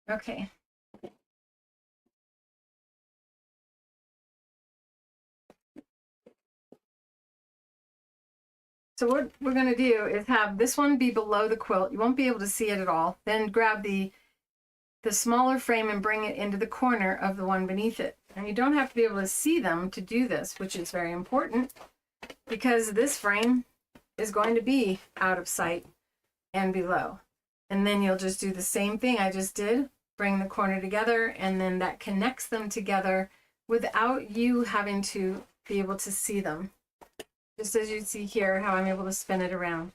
Okay. So what we're going to do is have this one be below the quilt. You won't be able to see it at all. Then grab the smaller frame and bring it into the corner of the one beneath it. And you don't have to be able to see them to do this, which is very important because this frame is going to be out of sight and below. And then you'll just do the same thing I just did, bring the corner together, and then that connects them together without you having to be able to see them. Just as you see here, how I'm able to spin it around.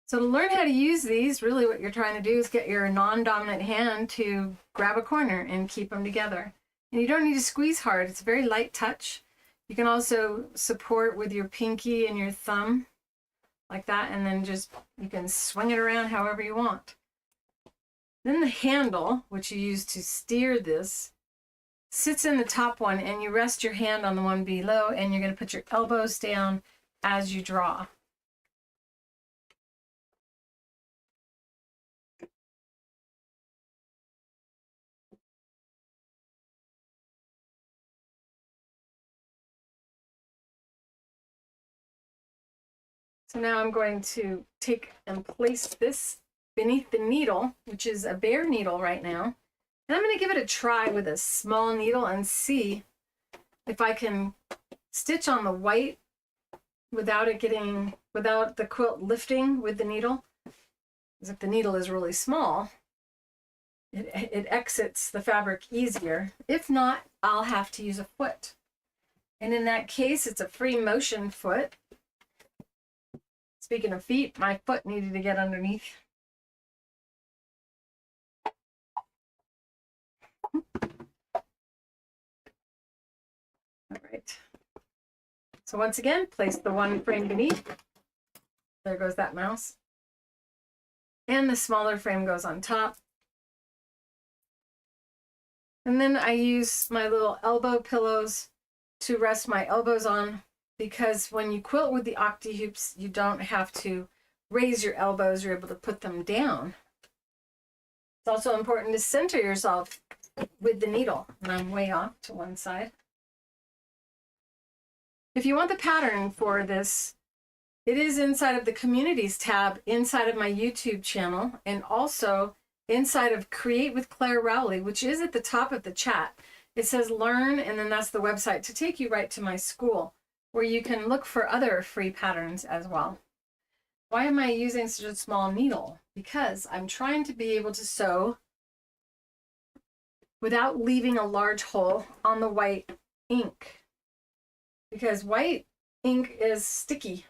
So to learn how to use these, really what you're trying to do is get your non-dominant hand to grab a corner and keep them together. And you don't need to squeeze hard. It's a very light touch. You can also support with your pinky and your thumb like that, and then just you can swing it around however you want. Then the handle, which you use to steer this, sits in the top one, and you rest your hand on the one below, and you're going to put your elbows down as you draw. So now I'm going to take and place this beneath the needle, which is a bare needle right now. And I'm going to give it a try with a small needle and see if I can stitch on the white without the quilt lifting with the needle. Because if the needle is really small, it exits the fabric easier. If not, I'll have to use a foot. And in that case, it's a free motion foot. Speaking of feet, my foot needed to get underneath. All right. So once again, place the one frame beneath. There goes that mouse. And the smaller frame goes on top. And then I use my little elbow pillows to rest my elbows on, because when you quilt with the Octi-Hoops, you don't have to raise your elbows, you're able to put them down. It's also important to center yourself with the needle. And I'm way off to one side. If you want the pattern for this, it is inside of the Communities tab inside of my YouTube channel, and also inside of Create with Clare Rowley, which is at the top of the chat. It says Learn, and then that's the website to take you right to my school, where you can look for other free patterns as well. Why am I using such a small needle? Because I'm trying to be able to sew without leaving a large hole on the white ink, because white ink is sticky.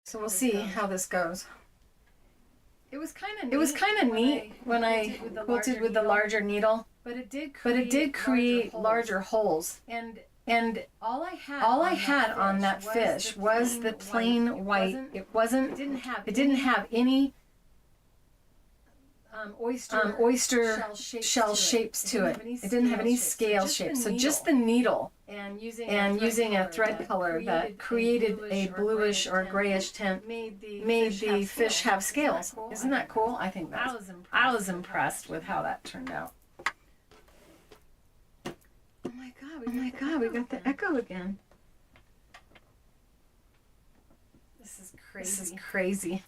So we'll see how this goes. It was kind of neat when I quilted with the larger needle, but it did create larger holes. And all I had on that fish was the plain white. It didn't have any oyster shell shapes to it. It didn't have any scale shapes. So just the needle and using a thread color that created a bluish or grayish tint made the fish have scales. Isn't that cool? I think I was impressed with how that turned out. Oh my god, we got the echo again. This is crazy.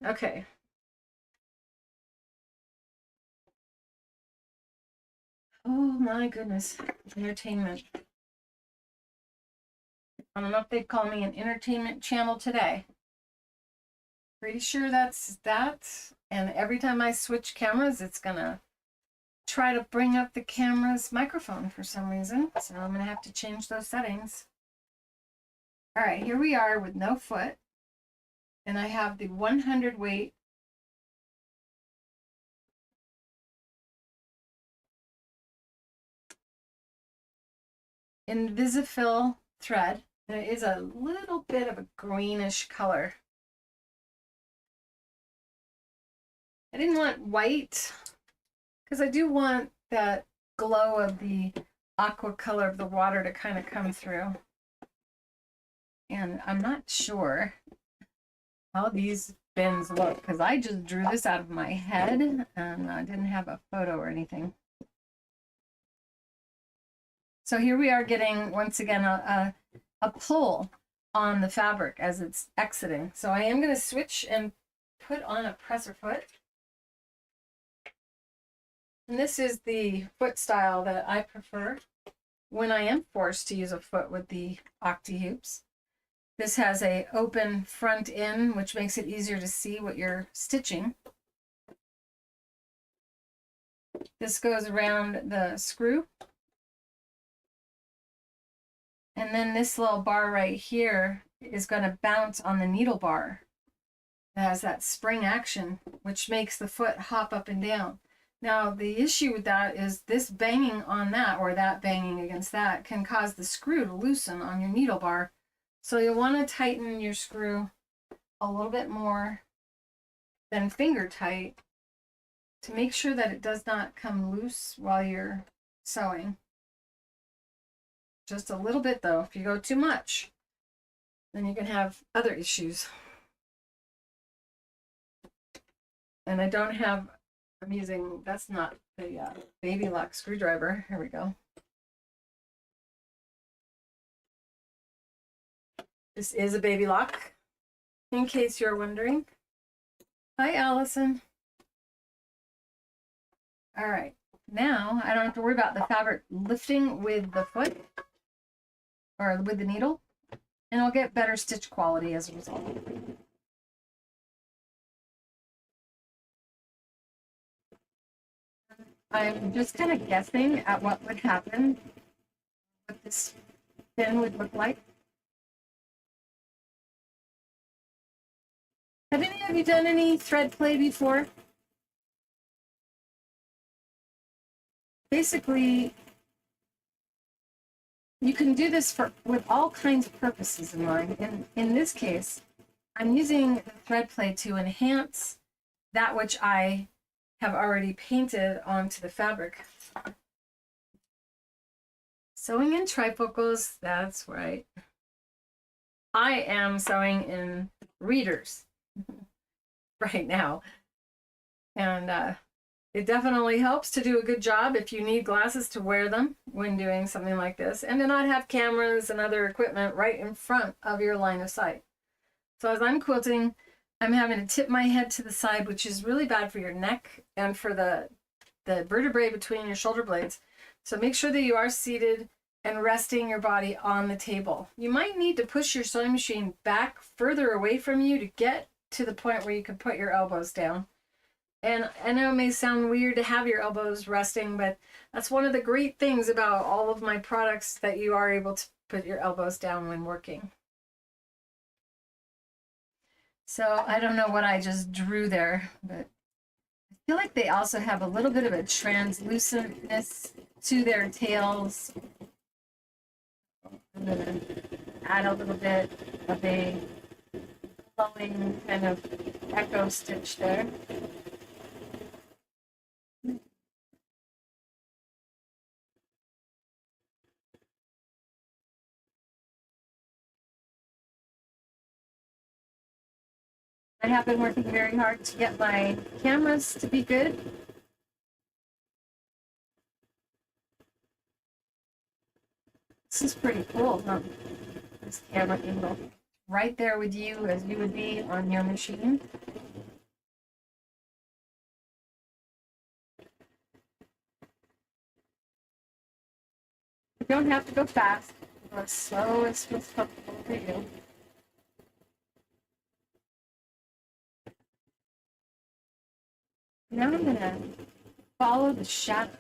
Okay. Oh my goodness, entertainment. I don't know if they'd call me an entertainment channel today. Pretty sure that's that. And every time I switch cameras, it's gonna try to bring up the camera's microphone for some reason. So I'm gonna have to change those settings. All right, here we are with no foot. And I have the 100 weight Invisifill thread, and it is a little bit of a greenish color. didn't want white because I do want that glow of the aqua color of the water to kind of come through. And I'm not sure how these bins look because I just drew this out of my head and I didn't have a photo or anything. So here we are getting, once again, a pull on the fabric as it's exiting. So I am going to switch and put on a presser foot. And this is the foot style that I prefer when I am forced to use a foot with the Octi-Hoops. This has a open front in, which makes it easier to see what you're stitching. This goes around the screw. And then this little bar right here is going to bounce on the needle bar. It has that spring action, which makes the foot hop up and down. Now, the issue with that is this banging on that or that banging against that can cause the screw to loosen on your needle bar. So you'll want to tighten your screw a little bit more than finger tight to make sure that it does not come loose while you're sewing. Just a little bit though. If you go too much, then you can have other issues. And I don't have, I'm using, that's not the baby lock screwdriver. Here we go. This is a baby lock, in case you're wondering. Hi, Allison. All right, now I don't have to worry about the fabric lifting with the foot or with the needle, and I'll get better stitch quality as a result. I'm just kind of guessing at what would happen, what this pin would look like. Have any of you done any thread play before? Basically, you can do this with all kinds of purposes in mind. And in this case, I'm using the thread play to enhance that which I have already painted onto the fabric. Sewing in trifocals, that's right. I am sewing in readers right now. And it definitely helps to do a good job if you need glasses to wear them when doing something like this, and to not have cameras and other equipment right in front of your line of sight. So as I'm quilting, I'm having to tip my head to the side, which is really bad for your neck and for the vertebrae between your shoulder blades. So make sure that you are seated and resting your body on the table. You might need to push your sewing machine back further away from you to get to the point where you can put your elbows down. And I know it may sound weird to have your elbows resting, but that's one of the great things about all of my products, that you are able to put your elbows down when working. So I don't know what I just drew there, but I feel like they also have a little bit of a translucentness to their tails. I'm going to add a little bit of a flowing kind of echo stitch there. I have been working very hard to get my cameras to be good. This is pretty cool, huh? This camera angle. Right there with you as you would be on your machine. You don't have to go fast. Go as slow as what's comfortable for you. Now I'm going to follow the shadow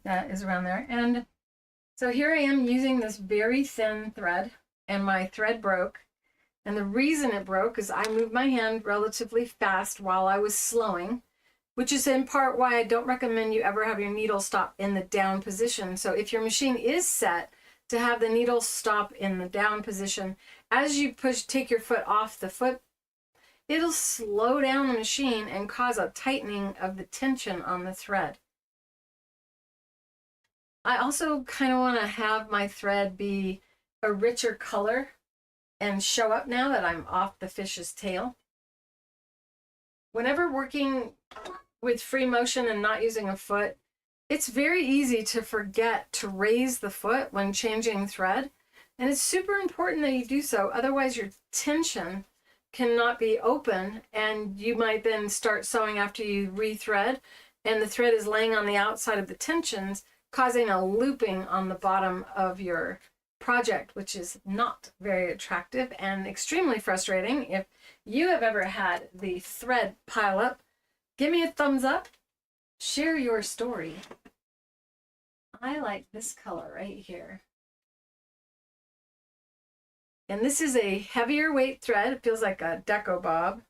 that is around there. And so here I am using this very thin thread, and my thread broke. And the reason it broke is I moved my hand relatively fast while I was slowing, which is in part why I don't recommend you ever have your needle stop in the down position. So if your machine is set to have the needle stop in the down position, as you take your foot off the foot, it'll slow down the machine and cause a tightening of the tension on the thread. I also kind of want to have my thread be a richer color and show up now that I'm off the fish's tail. Whenever working with free motion and not using a foot, it's very easy to forget to raise the foot when changing thread. And it's super important that you do so. Otherwise, your tension cannot be open, and you might then start sewing after you rethread, and the thread is laying on the outside of the tensions, causing a looping on the bottom of your project, which is not very attractive and extremely frustrating. If you have ever had the thread pile up, give me a thumbs up, share your story. I like this color right here. And this is a heavier weight thread. It feels like a deco bob,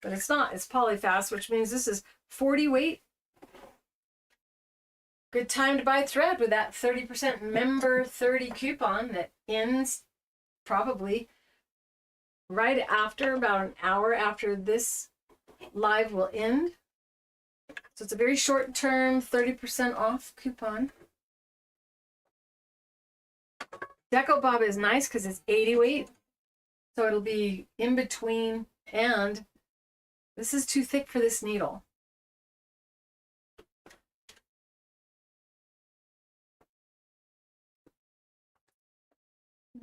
but it's not. It's Polyfast, which means this is 40 weight. Good time to buy thread with that 30% member 30 coupon that ends probably right after, about an hour after this live will end. So it's a very short term 30% off coupon. Deco Bob is nice because it's 80 weight, so it'll be in between, and this is too thick for this needle.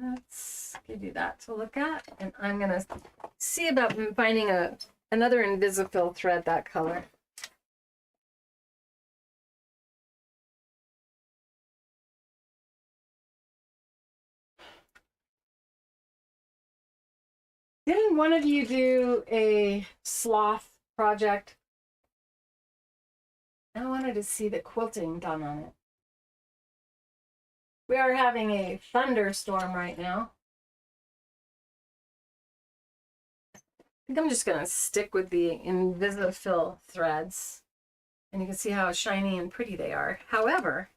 Let's give you that to look at, and I'm going to see about finding another Invisifil thread that color. Didn't one of you do a sloth project? I wanted to see the quilting done on it. We are having a thunderstorm right now. I think I'm just going to stick with the Invisifil threads, and you can see how shiny and pretty they are. However,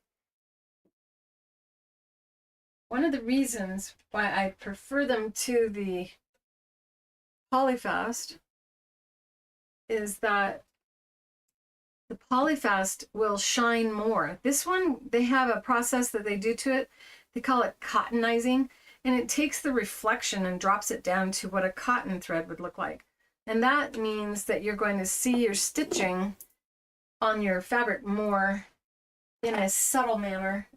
one of the reasons why I prefer them to the Polyfast is that the Polyfast will shine more. This one, they have a process that they do to it. They call it cottonizing, and it takes the reflection and drops it down to what a cotton thread would look like. And that means that you're going to see your stitching on your fabric more in a subtle manner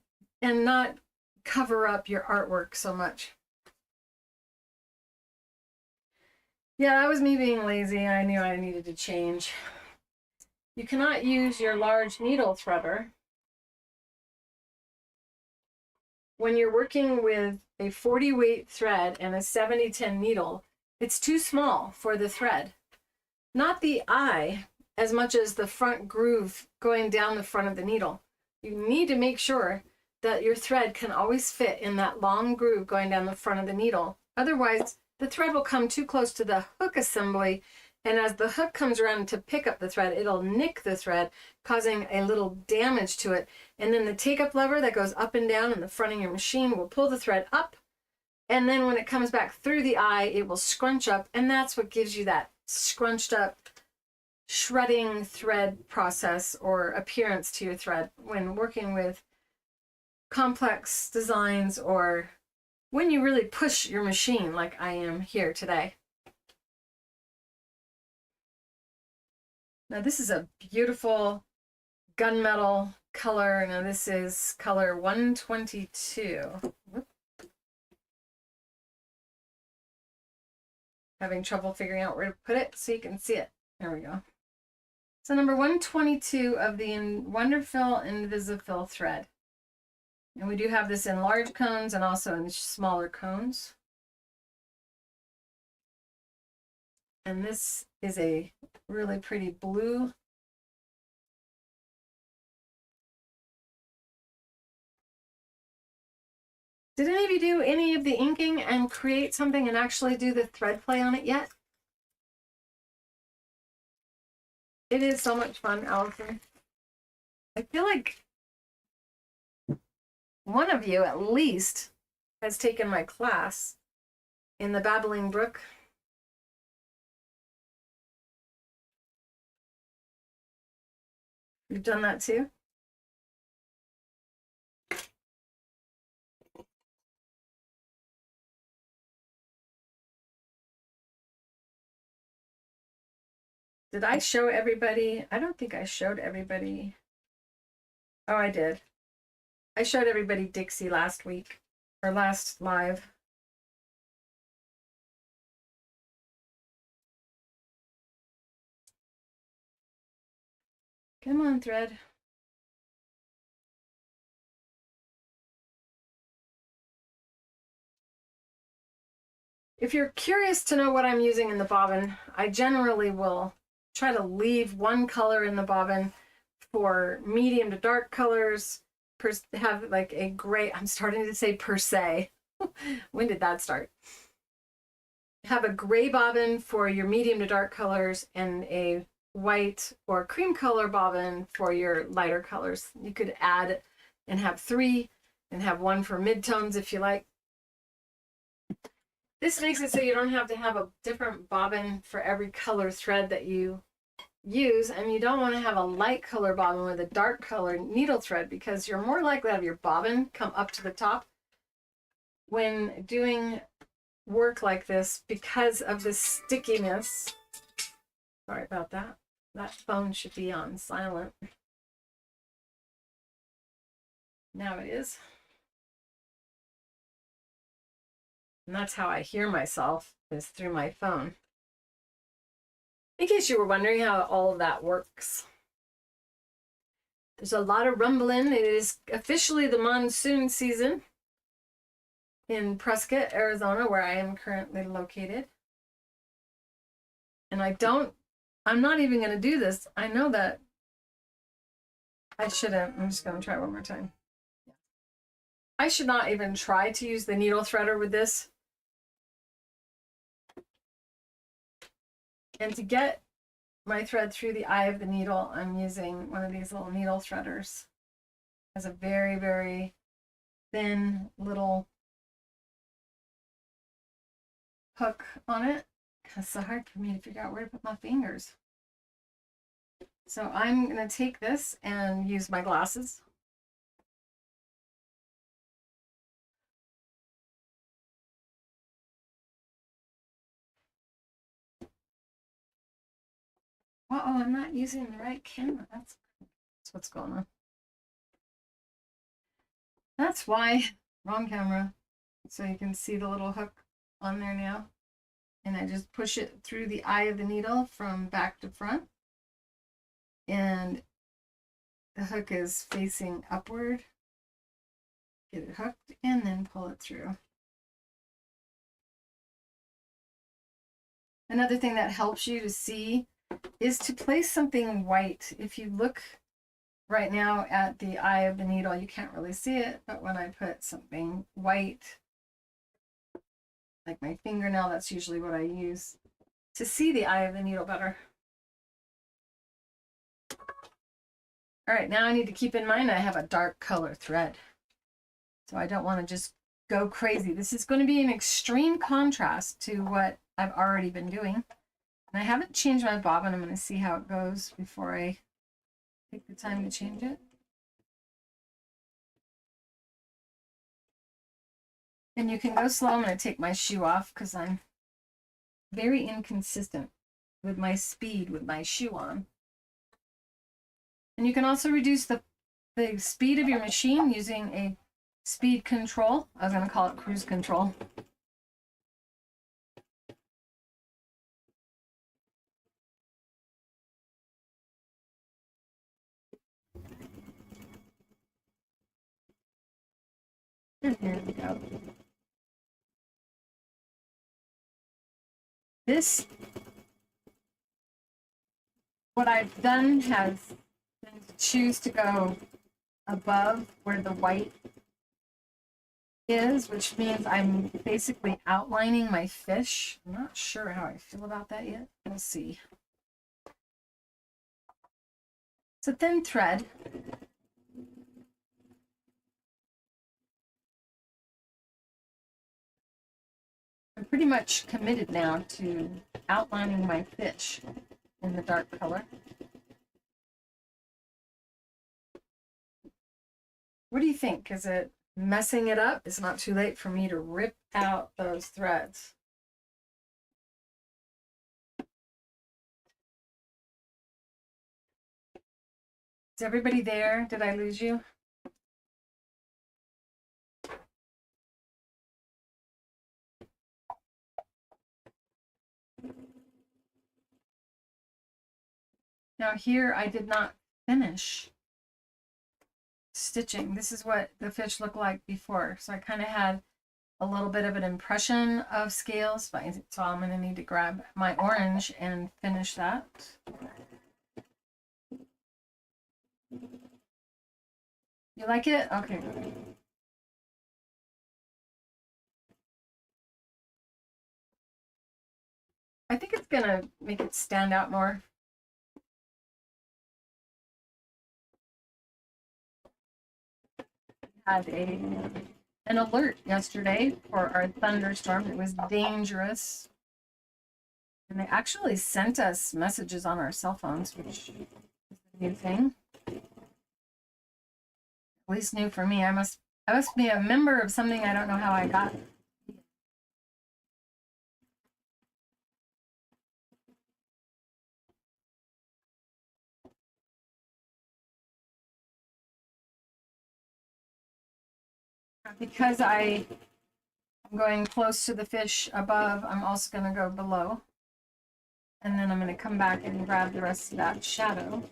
and not cover up your artwork so much. Yeah, that was me being lazy. I knew I needed to change. You cannot use your large needle threader when you're working with a 40 weight thread and a 70-10 needle. It's too small for the thread. Not the eye as much as the front groove going down the front of the needle. You need to make sure that your thread can always fit in that long groove going down the front of the needle. Otherwise, the thread will come too close to the hook assembly, and as the hook comes around to pick up the thread, it'll nick the thread, causing a little damage to it. And then the take-up lever that goes up and down in the front of your machine will pull the thread up, and then when it comes back through the eye, it will scrunch up, and that's what gives you that scrunched up, shredding thread process or appearance to your thread when working with complex designs or when you really push your machine like I am here today. Now this is a beautiful gunmetal color. Now this is color 122. Whoop. Having trouble figuring out where to put it so you can see it. There we go. So number 122 of the Wonderful Invisifil thread. And we do have this in large cones and also in smaller cones. And this is a really pretty blue. Did any of you do any of the inking and create something and actually do the thread play on it yet? It is so much fun, Allison. I feel like one of you at least has taken my class in the Babbling Brook. You've done that too? Did I show everybody? I don't think I showed everybody. Oh, I did. I showed everybody Dixie last week, or last live. Come on, thread. If you're curious to know what I'm using in the bobbin, I generally will try to leave one color in the bobbin for medium to dark colors, have like a gray, I'm starting to say per se. When did that start? Have a gray bobbin for your medium to dark colors and a white or cream color bobbin for your lighter colors. You could add and have 3 and have 1 for midtones if you like. This makes it so you don't have to have a different bobbin for every color thread that you use, and you don't want to have a light color bobbin with a dark color needle thread because you're more likely to have your bobbin come up to the top when doing work like this because of the stickiness. Sorry about that. That phone should be on silent. Now it is. And that's how I hear myself, is through my phone. In case you were wondering how all of that works. There's a lot of rumbling. It is officially the monsoon season in Prescott, Arizona, where I am currently located. And I'm not even going to do this. I know that I shouldn't. I'm just going to try one more time. I should not even try to use the needle threader with this. And to get my thread through the eye of the needle, I'm using one of these little needle threaders. It has a very, very thin little hook on it. It's so hard for me to figure out where to put my fingers. So I'm going to take this and use my glasses. Uh-oh, I'm not using the right camera. That's what's going on. That's why. Wrong camera. So you can see the little hook on there now. And I just push it through the eye of the needle from back to front. And the hook is facing upward. Get it hooked and then pull it through. Another thing that helps you to see is to place something white. If you look right now at the eye of the needle, you can't really see it, but when I put something white, like my fingernail, that's usually what I use to see the eye of the needle better. All right, now I need to keep in mind I have a dark color thread. So I don't want to just go crazy. This is going to be an extreme contrast to what I've already been doing. And I haven't changed my bobbin. I'm going to see how it goes before I take the time to change it. And you can go slow. I'm going to take my shoe off because I'm very inconsistent with my speed with my shoe on. And you can also reduce the speed of your machine using a speed control. I was going to call it cruise control. And here we go. This, what I've done has been to choose to go above where the white is, which means I'm basically outlining my fish. I'm not sure how I feel about that yet. We'll see. It's a thin thread. I'm pretty much committed now to outlining my fish in the dark color. What do you think? Is it messing it up? It's not too late for me to rip out those threads. Is everybody there? Did I lose you? Now here I did not finish stitching. This is what the fish looked like before. So I kind of had a little bit of an impression of scales, so I'm going to need to grab my orange and finish that. You like it? Okay. I think it's going to make it stand out more. Had an alert yesterday for our thunderstorm. It was dangerous. And they actually sent us messages on our cell phones, which is a new thing. At least new for me. I must be a member of something I don't know how I got. Because I'm going close to the fish above, I'm also going to go below. And then I'm going to come back and grab the rest of that shadow.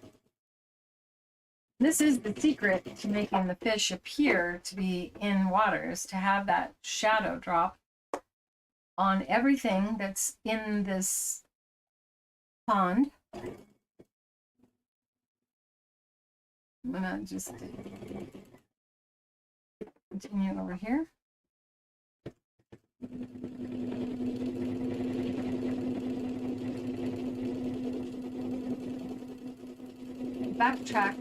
This is the secret to making the fish appear to be in water, is to have that shadow drop on everything that's in this pond. I'm going to just continue over here. Backtrack.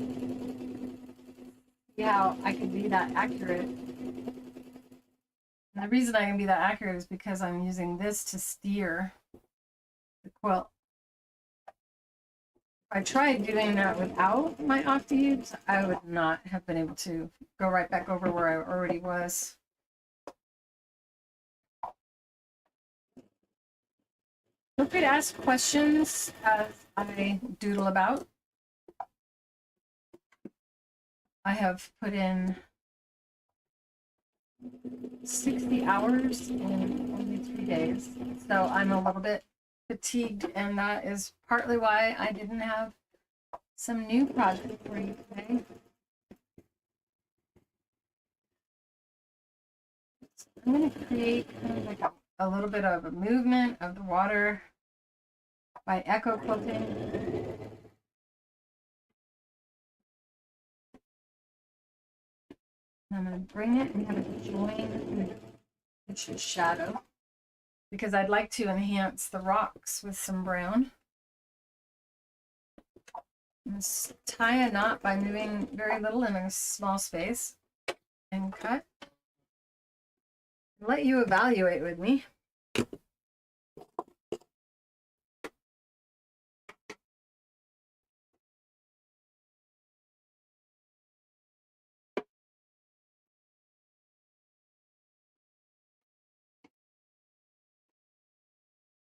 See how I can be that accurate. And the reason I can be that accurate is because I'm using this to steer the quilt. If I tried doing that without my Octi-Hoops, I would not have been able to go right back over where I already was. Feel free to ask questions as I doodle about. I have put in 60 hours in only 3 days, so I'm a little bit fatigued, and that is partly why I didn't have some new projects for you today. So I'm going to create kind of like a little bit of a movement of the water by echo quilting. I'm going to bring it and have it join the shadow, because I'd like to enhance the rocks with some brown. Just tie a knot by moving very little in a small space and cut. Let you evaluate with me.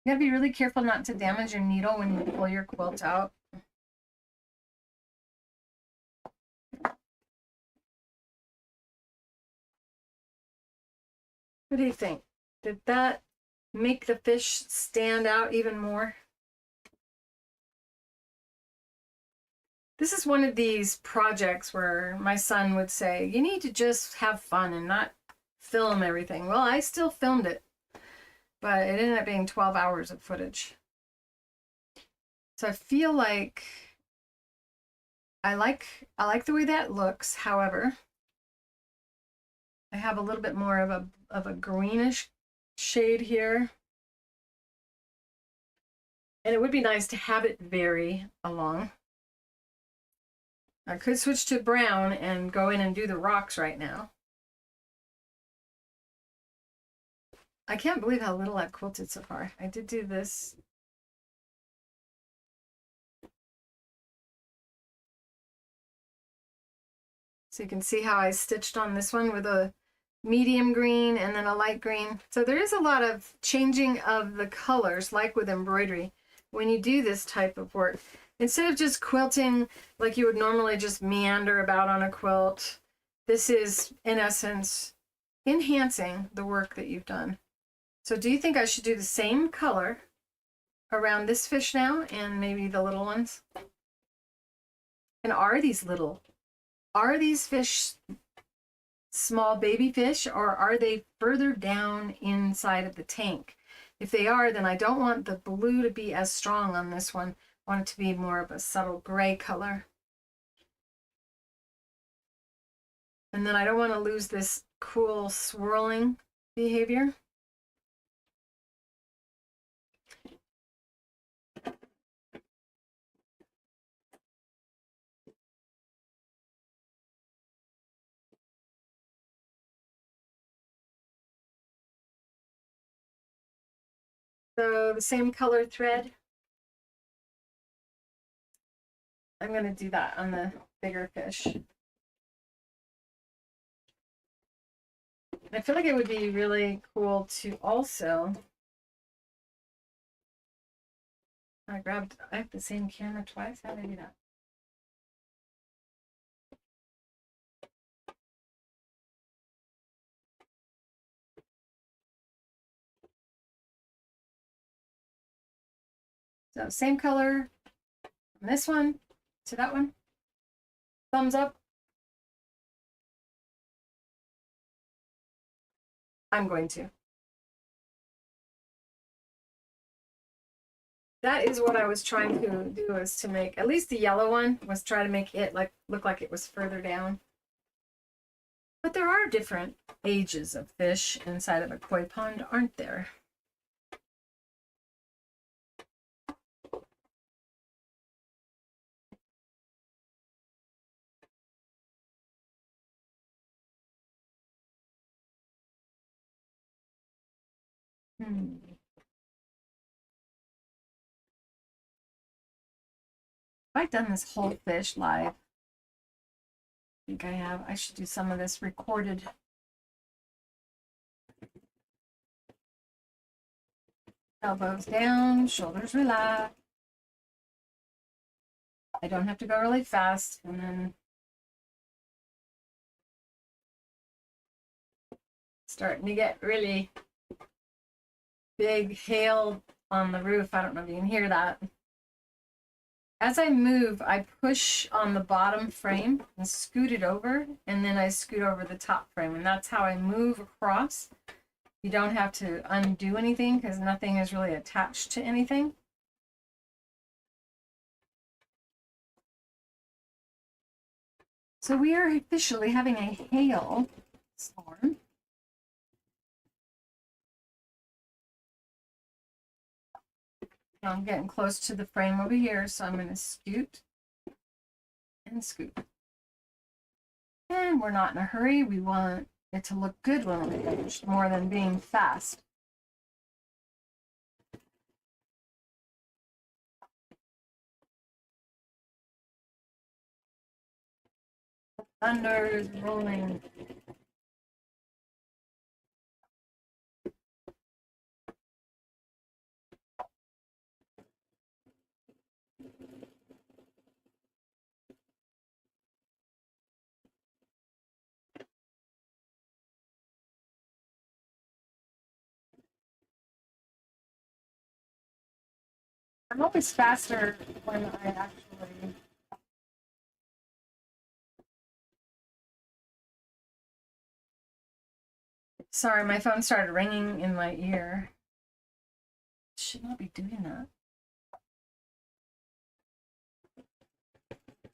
You gotta be really careful not to damage your needle when you pull your quilt out. What do you think? Did that make the fish stand out even more? This is one of these projects where my son would say, you need to just have fun and not film everything. Well, I still filmed it, but it ended up being 12 hours of footage. So I feel like I like the way that looks. However, I have a little bit more of a greenish shade here. And it would be nice to have it vary along. I could switch to brown and go in and do the rocks right now. I can't believe how little I've quilted so far. I did do this. So you can see how I stitched on this one with a medium green and then a light green. So there is a lot of changing of the colors, like with embroidery, when you do this type of work. Instead of just quilting like you would normally just meander about on a quilt, this is, in essence, enhancing the work that you've done. So do you think I should do the same color around this fish now and maybe the little ones? And are these little? Are these fish small baby fish, or are they further down inside of the tank? If they are, then I don't want the blue to be as strong on this one. I want it to be more of a subtle gray color. And then I don't want to lose this cool swirling behavior. So the same color thread. I'm going to do that on the bigger fish. I feel like it would be really cool to also, I have the same camera twice. How did I do that? So same color from this one to that one. Thumbs up. I'm going to. That is what I was trying to do, is to make, at least the yellow one, was try to make it look like it was further down. But there are different ages of fish inside of a koi pond, aren't there? I've done this whole fish live. I think I have. I should do some of this recorded. Elbows down, shoulders relaxed. I don't have to go really fast, and then starting to get really big hail on the roof. I don't know if you can hear that. As I move, I push on the bottom frame and scoot it over, and then I scoot over the top frame, and that's how I move across. You don't have to undo anything because nothing is really attached to anything. So we are officially having a hail storm. I'm getting close to the frame over here, so I'm going to scoot and scoot. And we're not in a hurry. We want it to look good when we're finished, more than being fast. Thunder is rolling. I'm always faster when I actually Sorry, my phone started ringing in my ear. Should not be doing that.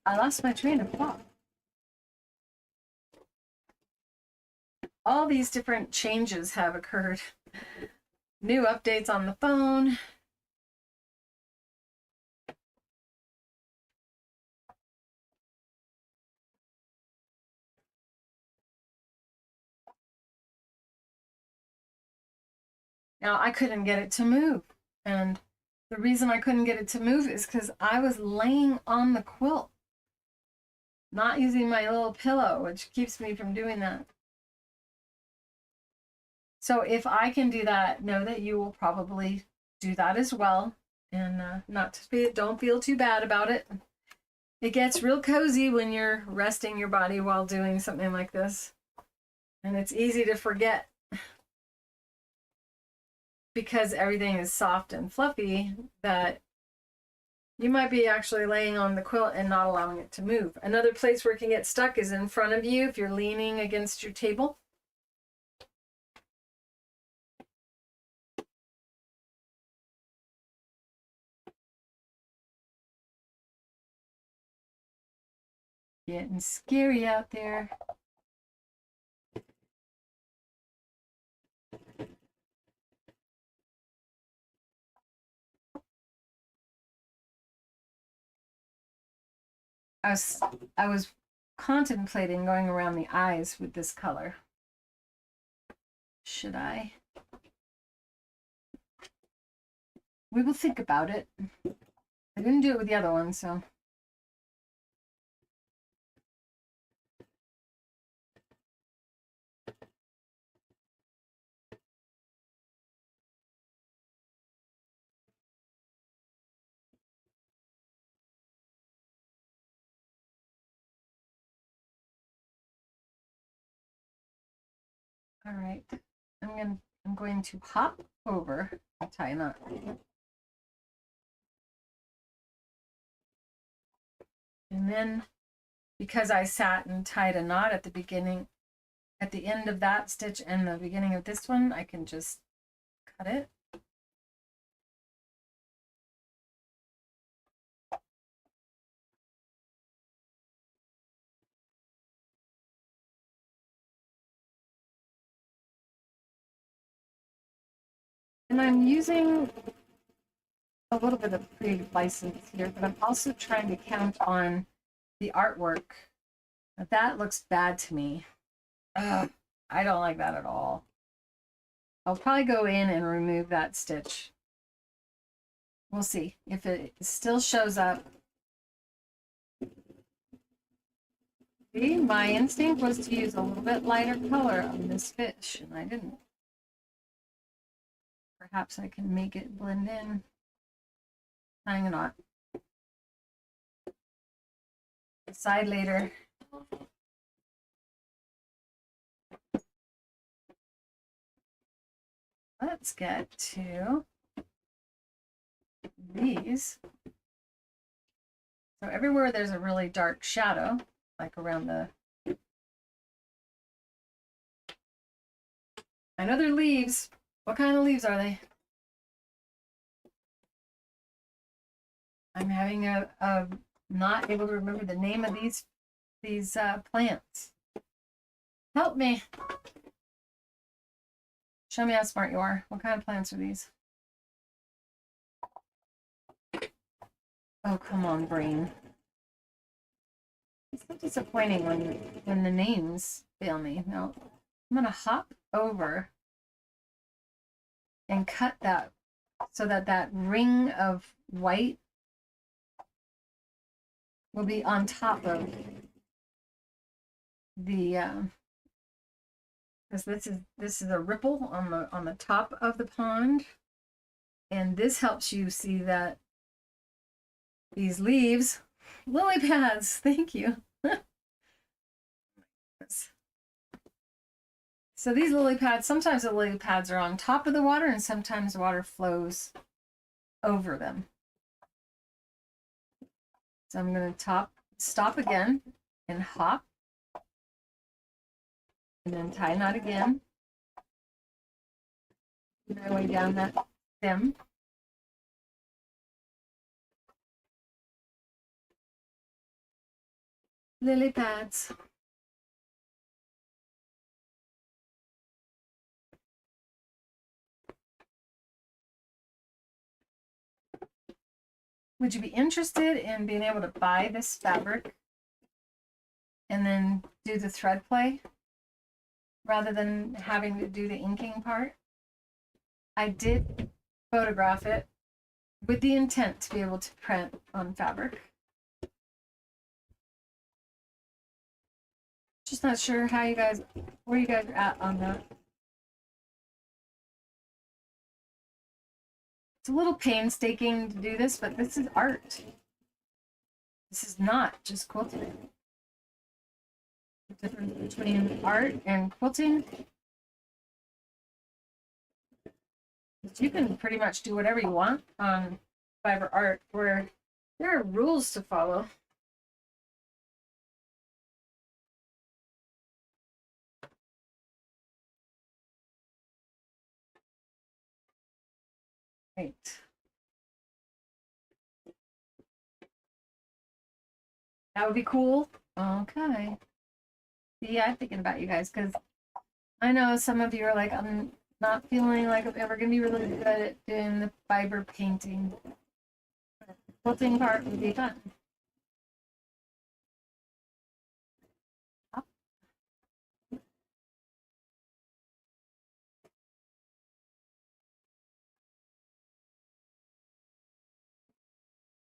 I lost my train of thought. All these different changes have occurred. New updates on the phone. Now, I couldn't get it to move. And the reason I couldn't get it to move is because I was laying on the quilt. not using my little pillow, which keeps me from doing that. So if I can do that, know that you will probably do that as well. And don't feel too bad about it. It gets real cozy when you're resting your body while doing something like this. And it's easy to forget because everything is soft and fluffy that you might be actually laying on the quilt and not allowing it to move. Another place where it can get stuck is in front of you if you're leaning against your table. Getting scary out there. I was contemplating going around the eyes with this color. Should I? We will think about it. I didn't do it with the other one, so. All right, I'm going to hop over and tie a knot. And then, because I sat and tied a knot at the beginning, at the end of that stitch and the beginning of this one, I can just cut it. And I'm using a little bit of creative license here, but I'm also trying to count on the artwork. That looks bad to me. Ugh, I don't like that at all. I'll probably go in and remove that stitch. We'll see if it still shows up. See, my instinct was to use a little bit lighter color on this fish, and I didn't. Perhaps I can make it blend in. Tying a knot. Decide later. Let's get to these. So everywhere there's a really dark shadow, like around the, I know they're leaves. What kind of leaves are they? I'm having a not able to remember the name of these plants. Help me. Show me how smart you are. What kind of plants are these? Oh, come on, brain. It's so disappointing when the names fail me. No, I'm gonna hop over and cut that so that ring of white will be on top of the because this is a ripple on the top of the pond, and this helps you see that these leaves, lily pads, thank you. So these lily pads, sometimes the lily pads are on top of the water and sometimes the water flows over them. So I'm going to stop again and hop. And then tie a knot again. My way down that stem. Lily pads. Would you be interested in being able to buy this fabric and then do the thread play rather than having to do the inking part? I did photograph it with the intent to be able to print on fabric. Just not sure how you guys, where you guys are at on that. It's a little painstaking to do this, but this is art. This is not just quilting. The difference between art and quilting is you can pretty much do whatever you want on fiber art, where there are rules to follow. Right. That would be cool. Okay. Yeah, I'm thinking about you guys because I know some of you are like, I'm not feeling like I'm ever going to be really good at doing the fiber painting. The quilting part would be fun.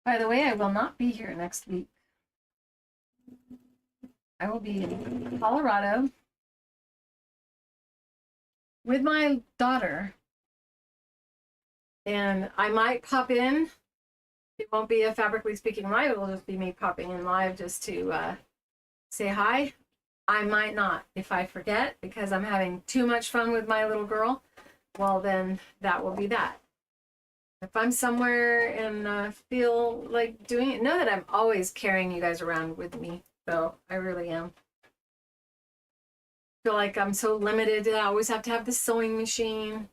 By the way, I will not be here next week. I will be in Colorado with my daughter. And I might pop in. It won't be a Fabrically Speaking live. It will just be me popping in live just to say hi. I might not if I forget because I'm having too much fun with my little girl. Well, then that will be that. If I'm somewhere and feel like doing it, know that I'm always carrying you guys around with me. So I really am. Feel like I'm so limited. I always have to have the sewing machine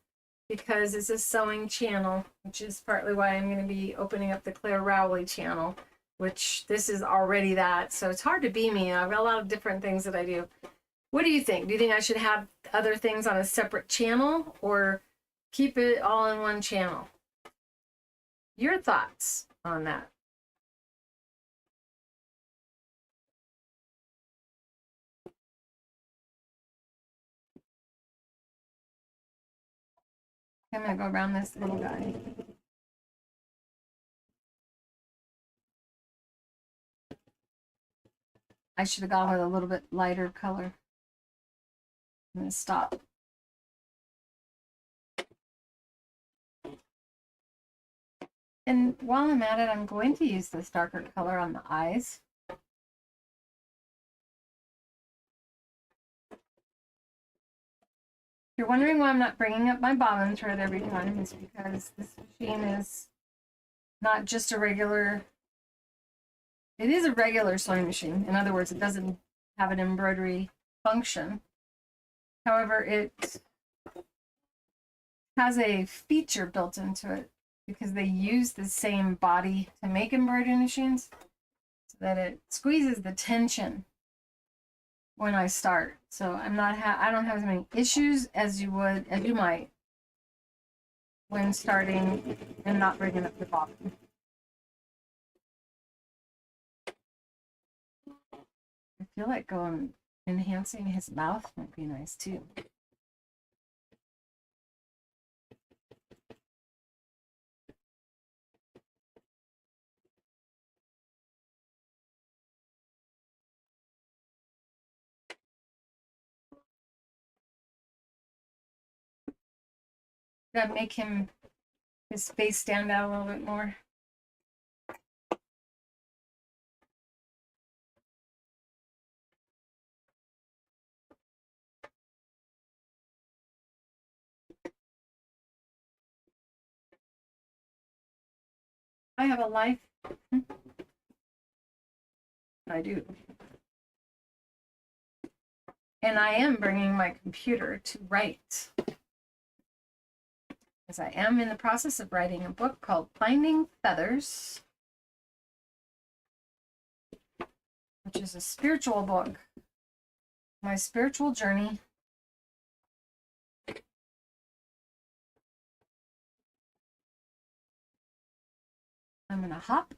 because it's a sewing channel, which is partly why I'm going to be opening up the Clare Rowley channel, which this is already that. So it's hard to be me. I've got a lot of different things that I do. What do you think? Do you think I should have other things on a separate channel or keep it all in one channel? Your thoughts on that? I'm going to go around this little guy. I should have gone with a little bit lighter color. I'm going to stop. And while I'm at it, I'm going to use this darker color on the eyes. If you're wondering why I'm not bringing up my bobbin thread every time, it's because this machine is not just a regular, it is a regular sewing machine. In other words, it doesn't have an embroidery function. However, it has a feature built into it because they use the same body to make embroidery machines so that it squeezes the tension when I start. So I'm not I don't have as many issues as you might when starting and not bringing up the bobbin. I feel like enhancing his mouth might be nice too. That make his face stand out a little bit more. I have a life. I do. And I am bringing my computer to write. As I am in the process of writing a book called Finding Feathers, which is a spiritual book. My spiritual journey. I'm going to hop.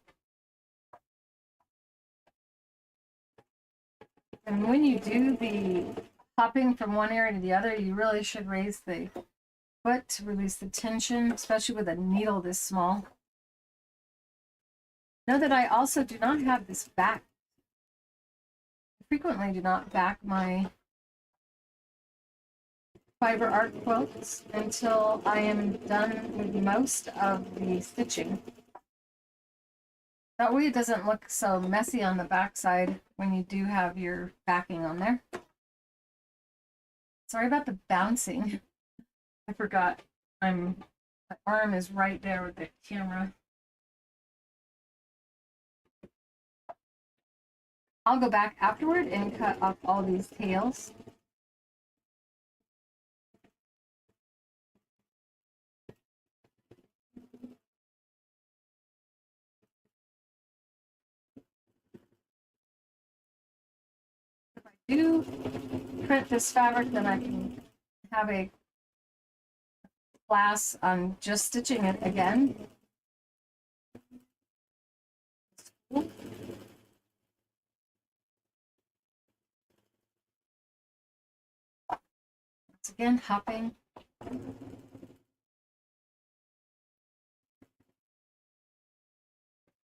And when you do the hopping from one area to the other, you really should raise the foot to release the tension, especially with a needle this small. Know that I also do not have this back frequently do not back my fiber art quilts until I am done with most of the stitching. That way it doesn't look so messy on the backside when you do have your backing on there. Sorry about the bouncing. I forgot my arm is right there with the camera. I'll go back afterward and cut off all these tails. If I do print this fabric, then I can have a class on just stitching it again. Once again, hopping.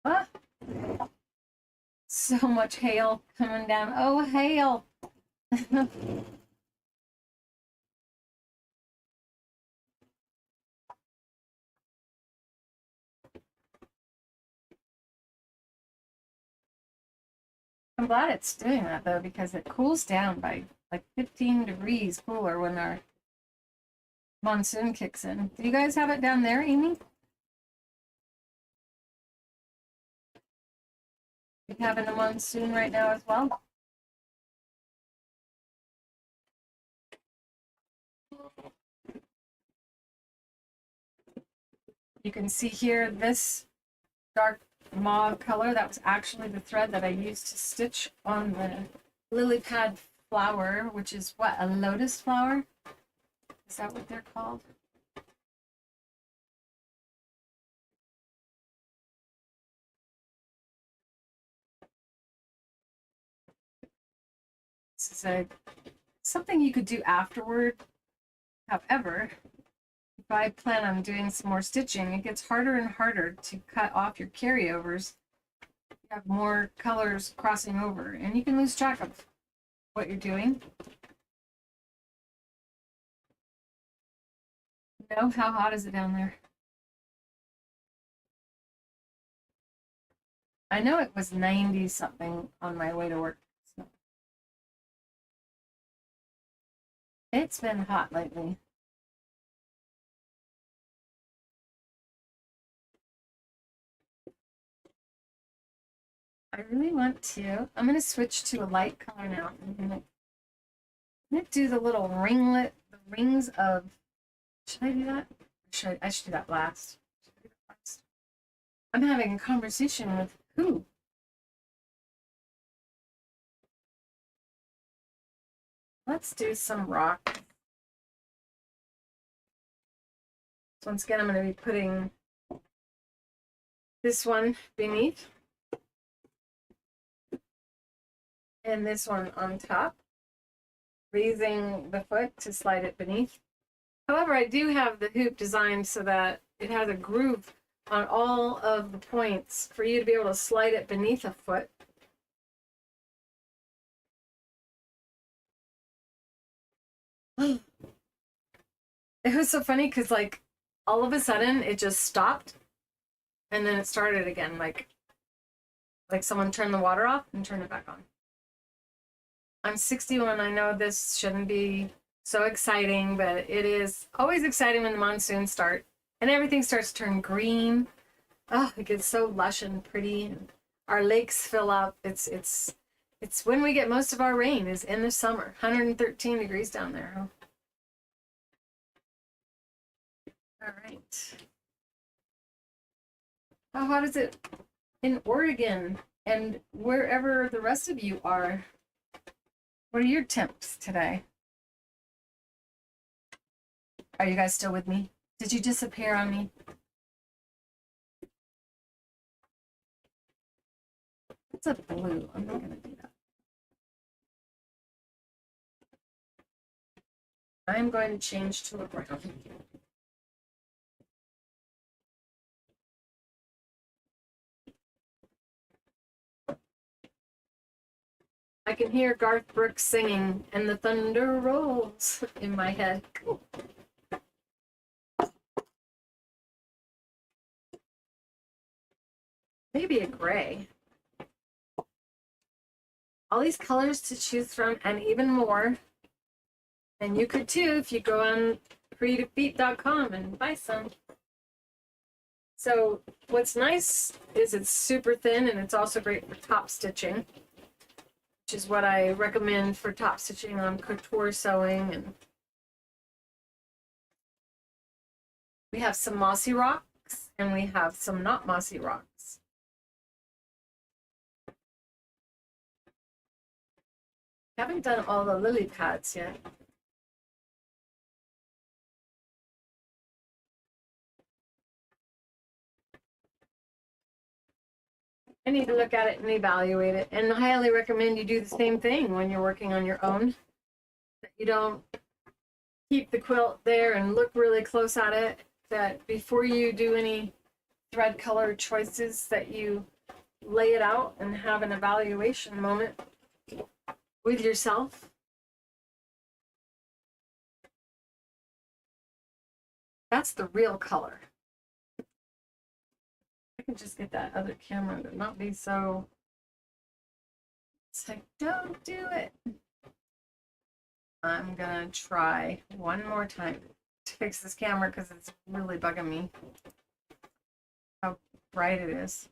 Ah, so much hail coming down. Oh, hail. I'm glad it's doing that though, because it cools down by like 15 degrees cooler when our monsoon kicks in. Do you guys have it down there, Amy? You having a monsoon right now as well? You can see here this dark mauve color, that was actually the thread that I used to stitch on the lily pad flower, which is what, a lotus flower? Is that what they're called? This is something you could do afterward. However, if I plan on doing some more stitching, it gets harder and harder to cut off your carryovers. You have more colors crossing over, and you can lose track of what you're doing. No, how hot is it down there? I know it was 90 something on my way to work. So. It's been hot lately. I really want to. I'm going to switch to a light color now. I'm going to do the little ringlet, the rings of. Should I do that? I should do that last. I'm having a conversation with who? Let's do some rock. So once again, I'm going to be putting this one beneath and this one on top, raising the foot to slide it beneath. However, I do have the hoop designed so that it has a groove on all of the points for you to be able to slide it beneath a foot. It was so funny because like all of a sudden it just stopped and then it started again, like someone turned the water off and turned it back on. I'm 61. I know this shouldn't be so exciting, but it is always exciting when the monsoons start and everything starts to turn green. Oh, it gets so lush and pretty. And our lakes fill up. It's when we get most of our rain is in the summer. 113 degrees down there. All right. How hot is it in Oregon and wherever the rest of you are? What are your temps today? Are you guys still with me? Did you disappear on me? It's a blue. I'm not going to do that. I'm going to change to a brown. I can hear Garth Brooks singing, and the thunder rolls in my head. Maybe a gray. All these colors to choose from, and even more. And you could too if you go on creativefeet.com and buy some. So what's nice is it's super thin, and it's also great for top stitching, which is what I recommend for top stitching on couture sewing. And we have some mossy rocks, and we have some not mossy rocks. Haven't done all the lily pads yet. I need to look at it and evaluate it, and I highly recommend you do the same thing when you're working on your own. That you don't keep the quilt there and look really close at it, that before you do any thread color choices that you lay it out and have an evaluation moment with yourself. That's the real color. I can just get that other camera to not be so. It's like, don't do it. I'm gonna try one more time to fix this camera because it's really bugging me how bright it is.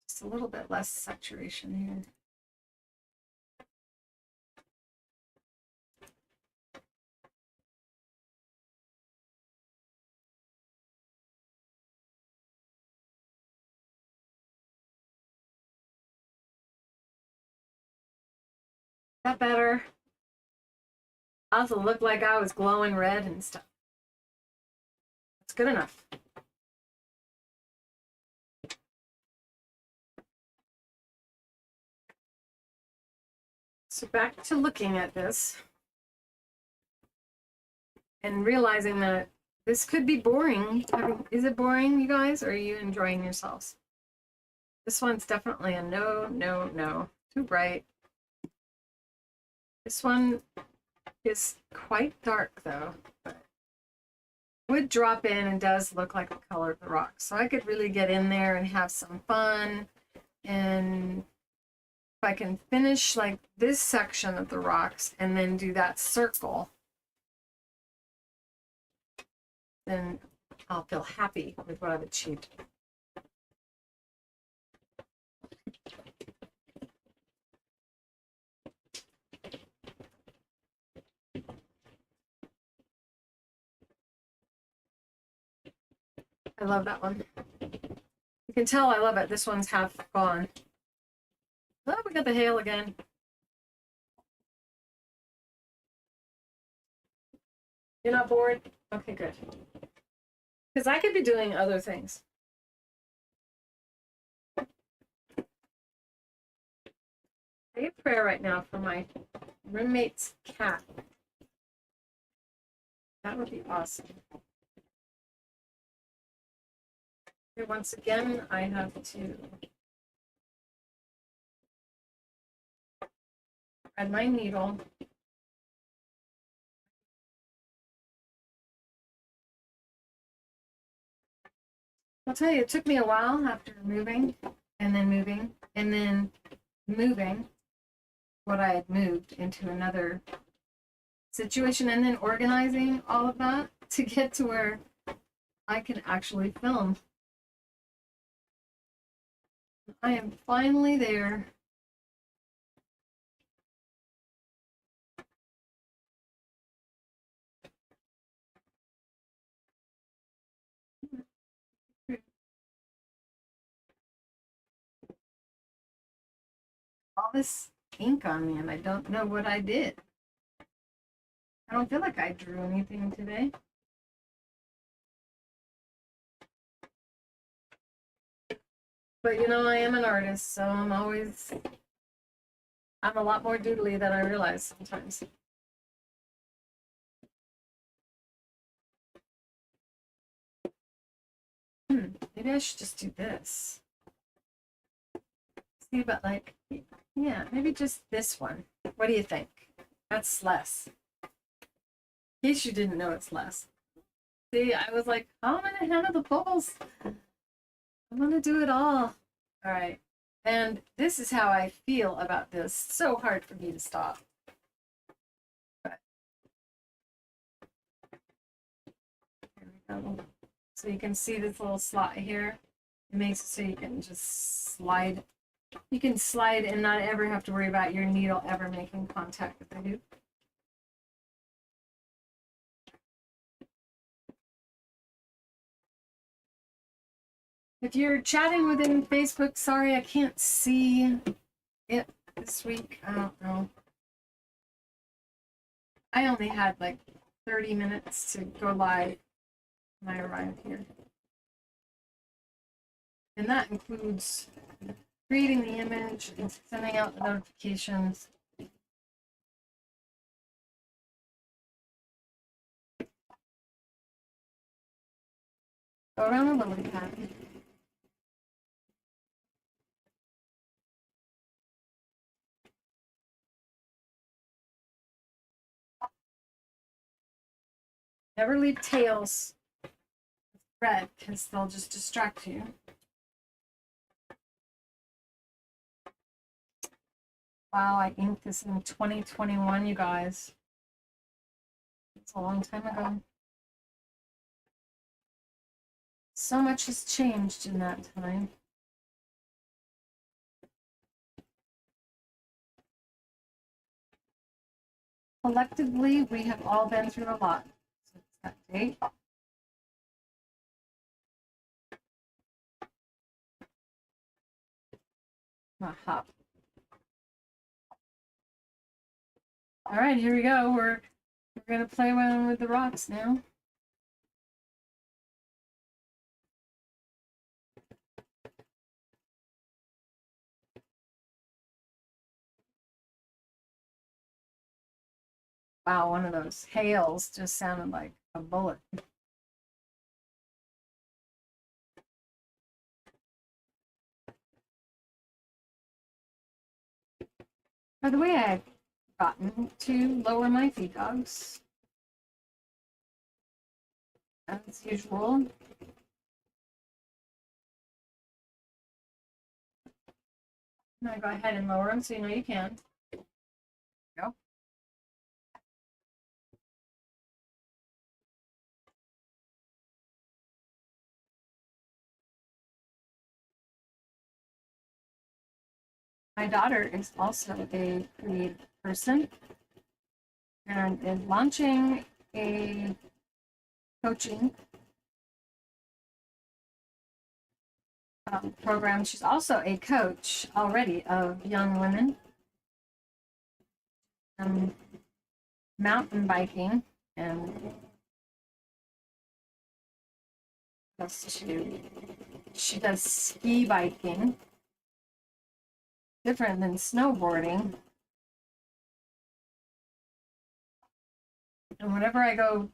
Just a little bit less saturation here. That better? I also looked like I was glowing red and stuff. It's good enough. So back to looking at this and realizing that this could be boring. Is it boring, you guys? Or are you enjoying yourselves? This one's definitely a no, no, no. Too bright. This one is quite dark though, but would drop in and does look like the color of the rock. So I could really get in there and have some fun. And if I can finish like this section of the rocks and then do that circle, then I'll feel happy with what I've achieved. I love that one. You can tell I love it. This one's half gone. Oh, we got the hail again. You're not bored? Okay, good. Because I could be doing other things. I get prayer right now for my roommate's cat. That would be awesome. Okay, once again, I have to thread my needle. I'll tell you, it took me a while after moving and then moving and then moving what I had moved into another situation and then organizing all of that to get to where I can actually film. I am finally there. All this ink on me and I don't know what I did. I don't feel like I drew anything today. But you know, I am an artist, so I'm a lot more doodly than I realize sometimes. maybe I should just do this. See, but like, yeah, maybe just this one. What do you think? That's less. In case you didn't know, it's less. See, I was like, how am I gonna handle the bubbles? I'm gonna do it all. All right. And this is how I feel about this. So hard for me to stop. But here we go. So you can see this little slot here. It makes it so you can just slide. You can slide and not ever have to worry about your needle ever making contact with the hoop. If you're chatting within Facebook, sorry, I can't see it this week. I don't know. I only had like 30 minutes to go live when I arrived here. And that includes creating the image and sending out the notifications. Go around the lily pad. Never leave tails with thread because they'll just distract you. Wow, I inked this in 2021, you guys. It's a long time ago. So much has changed in that time. Collectively, we have all been through a lot. So it's that date. Aha. All right, here we go. We're gonna play around with the rocks now. Wow, one of those hails just sounded like a bullet. By the way, I've gotten to lower my feed dogs. As usual. I'm gonna go ahead and lower them so you know you can. Go. My daughter is also a creative person and is launching a coaching program. She's also a coach already of young women, mountain biking, and what else does she do? She does ski biking, different than snowboarding. And whenever I go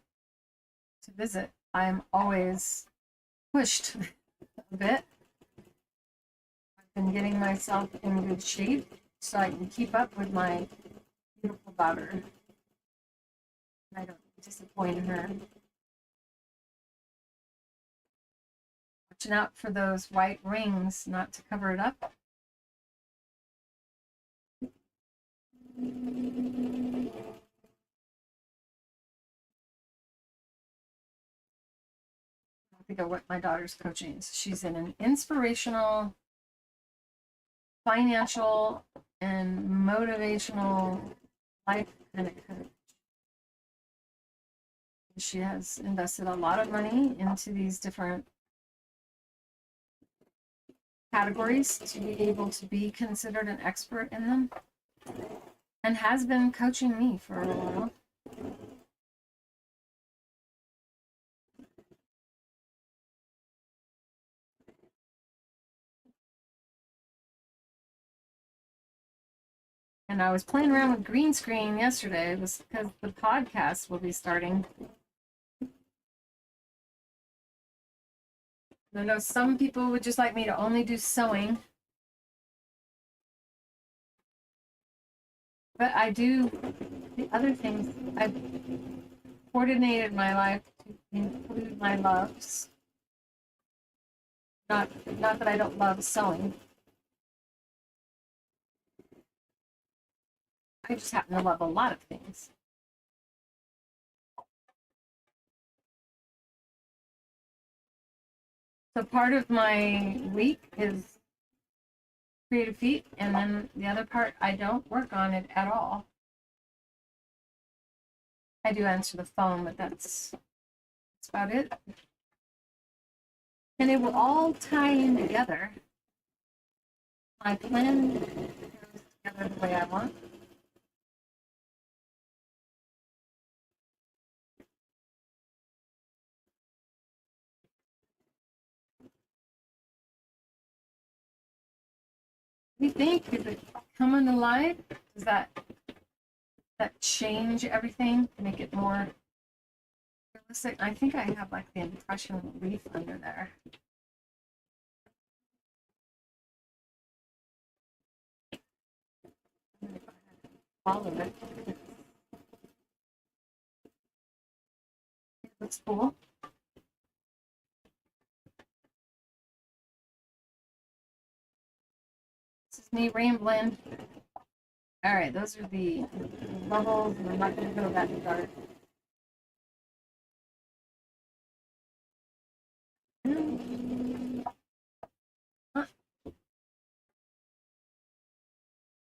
to visit, I'm always pushed a bit. I've been getting myself in good shape so I can keep up with my beautiful daughter. I don't disappoint her. Watching out for those white rings, not to cover it up. I think of what my daughter's coaching is. She's in an inspirational, financial, and motivational life kind of coach. She has invested a lot of money into these different categories to be able to be considered an expert in them, and has been coaching me for a while. And I was playing around with green screen yesterday. It was because the podcast will be starting. I know some people would just like me to only do sewing. But I do the other things. I've coordinated my life to include my loves. Not that I don't love sewing. I just happen to love a lot of things. So part of my week is creative feet, and then the other part, I don't work on it at all. I do answer the phone, but that's about it. And it will all tie in together. My plan goes together the way I want. We think, is it coming alive? Does that change everything, make it more realistic? I think I have like the impression leaf under there. Follow it. It looks cool. This is me rambling. All right, those are the bubbles. I'm not going to go that dark.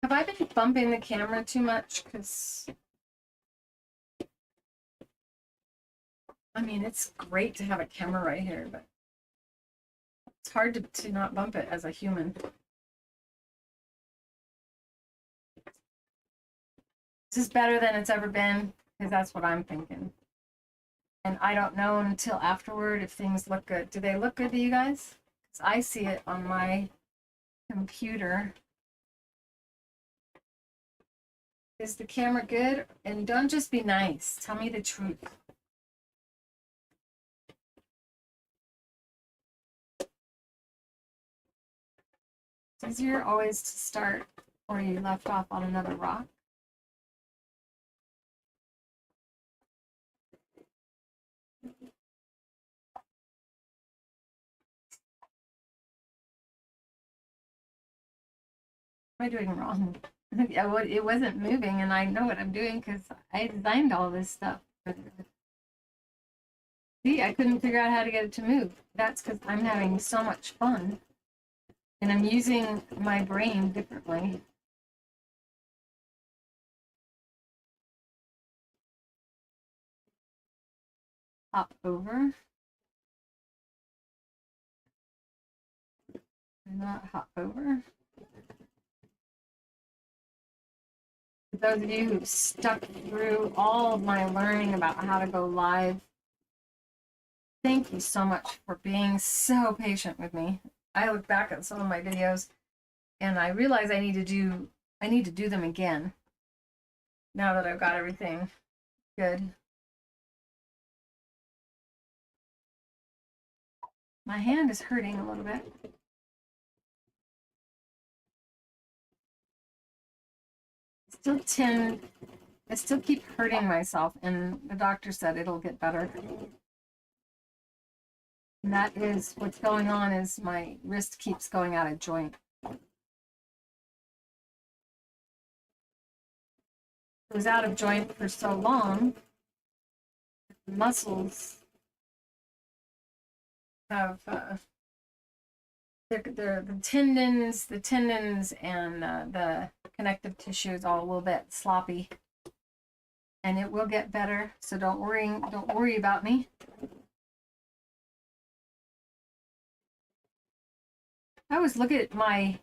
Have I been bumping the camera too much? Because, I mean, it's great to have a camera right here, but it's hard to not bump it as a human. This is better than it's ever been, because that's what I'm thinking. And I don't know until afterward if things look good. Do they look good to you guys? Because I see it on my computer. Is the camera good? And don't just be nice. Tell me the truth. It's easier always to start where you left off on another rock. What am I doing wrong? It wasn't moving, and I know what I'm doing because I designed all this stuff. See, I couldn't figure out how to get it to move. That's because I'm having so much fun, and I'm using my brain differently. Hop over. Not hop over. For those of you who've stuck through all of my learning about how to go live, thank you so much for being so patient with me. I look back at some of my videos and I realize I need to do them again now that I've got everything good. My hand is hurting a little bit. I still keep hurting myself, and the doctor said it'll get better. And that is what's going on, is my wrist keeps going out of joint. It was out of joint for so long, the muscles have the tendons and the connective tissue is all a little bit sloppy, and it will get better. So don't worry about me. I always look at my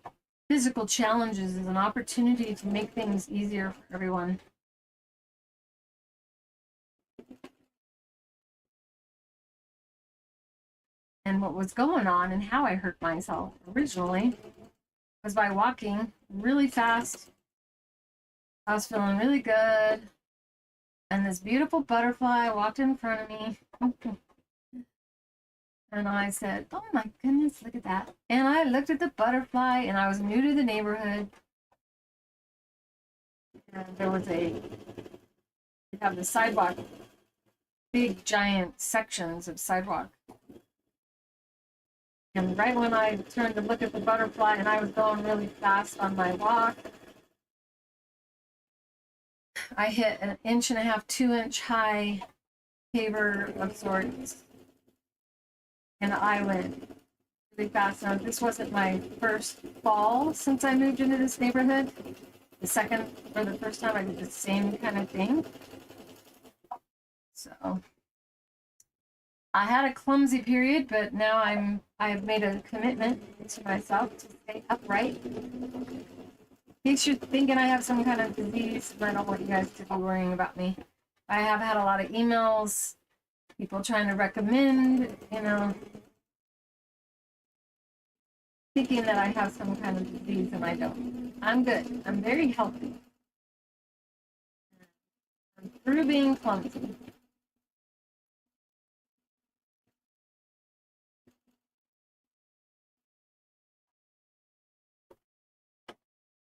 physical challenges as an opportunity to make things easier for everyone. And what was going on and how I hurt myself originally was by walking really fast. I was feeling really good, and this beautiful butterfly walked in front of me. And I said, oh my goodness, look at that. And I looked at the butterfly, and I was new to the neighborhood. And there was they have the sidewalk, big giant sections of sidewalk. And right when I turned to look at the butterfly, and I was going really fast on my walk, I hit an 1.5 to 2 inch high paver of sorts. And I went really fast. Now, this wasn't my first fall since I moved into this neighborhood. The second or the first time I did the same kind of thing. So I had a clumsy period, but now I've made a commitment to myself to stay upright. In case you're thinking I have some kind of disease, I don't want you guys to be worrying about me. I have had a lot of emails, people trying to recommend, thinking that I have some kind of disease, and I don't. I'm good. I'm very healthy. I'm through being clumsy.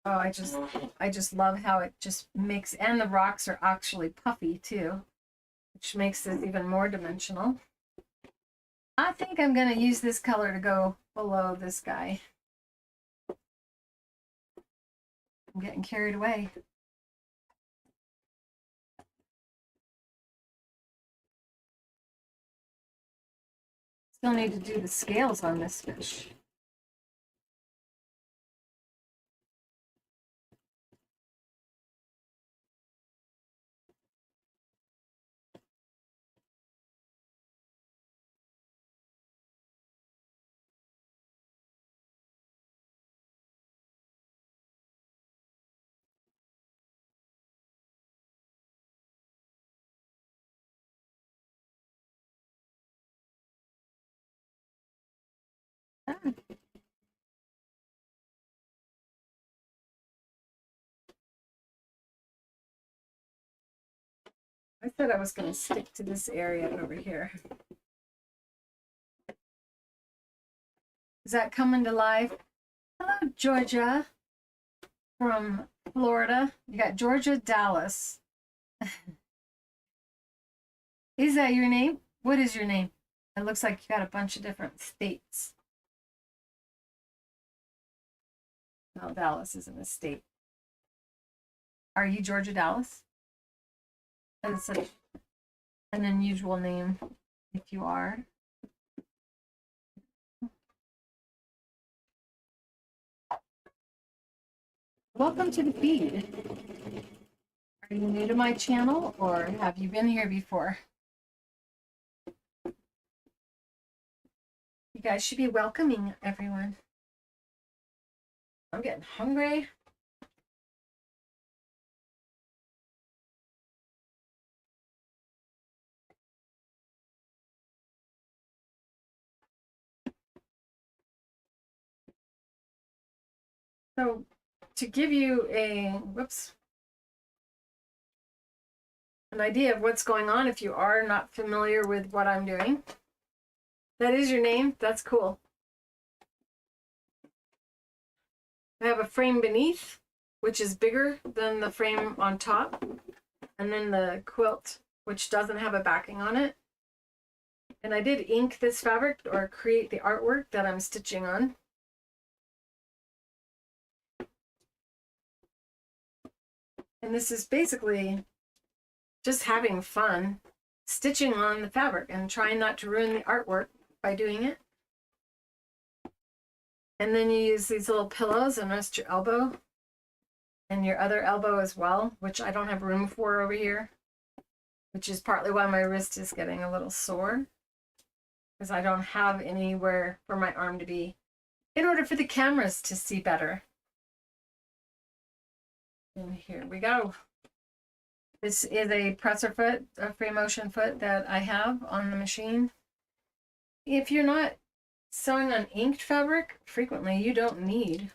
Oh, I just love how it just makes, and the rocks are actually puffy too, which makes this even more dimensional. I think I'm going to use this color to go below this guy. I'm getting carried away. Still need to do the scales on this fish. I said I was going to stick to this area over here. Is that coming to life? Hello, Georgia from Florida. You got Georgia, Dallas. Is that your name? What is your name? It looks like you got a bunch of different states. No, Dallas isn't a state. Are you Georgia, Dallas? That is such an unusual name if you are. Welcome to the feed. Are you new to my channel, or have you been here before? You guys should be welcoming everyone. I'm getting hungry. So to give you an idea of what's going on, if you are not familiar with what I'm doing, that is your name. That's cool. I have a frame beneath, which is bigger than the frame on top, and then the quilt, which doesn't have a backing on it. And I did ink this fabric or create the artwork that I'm stitching on. And this is basically just having fun stitching on the fabric and trying not to ruin the artwork by doing it. And then you use these little pillows and rest your elbow and your other elbow as well, which I don't have room for over here, which is partly why my wrist is getting a little sore, because I don't have anywhere for my arm to be in order for the cameras to see better. And here we go. This is a presser foot, a free motion foot that I have on the machine. If you're not sewing on inked fabric frequently, you don't need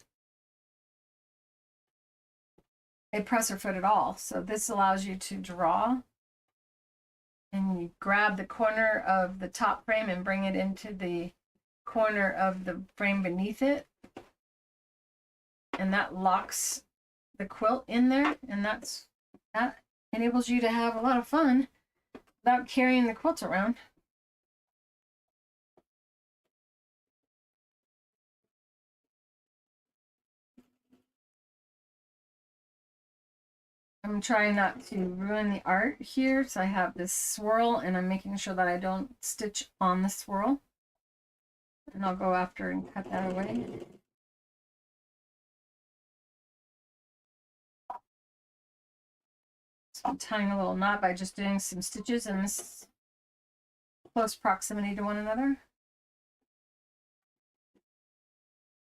a presser foot at all. So this allows you to draw and you grab the corner of the top frame and bring it into the corner of the frame beneath it, and that locks the quilt in there, and that enables you to have a lot of fun without carrying the quilt around. I'm trying not to ruin the art here, so I have this swirl, and I'm making sure that I don't stitch on the swirl. And I'll go after and cut that away. So tying a little knot by just doing some stitches in this close proximity to one another.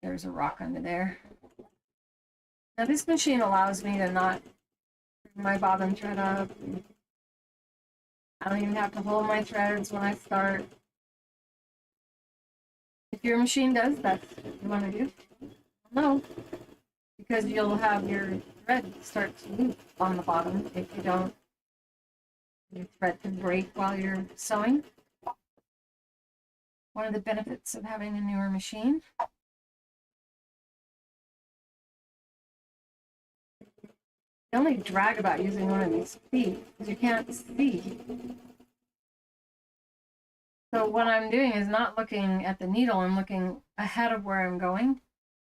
There's a rock under there. Now this machine allows me to not bring my bobbin thread up. I don't even have to hold my threads when I start. If your machine does, that's what you want to do. No, because you'll have your thread start to loop on the bottom. If you don't, your thread can break while you're sewing. One of the benefits of having a newer machine. The only drag about using one of these feet is you can't see. So what I'm doing is not looking at the needle, I'm looking ahead of where I'm going.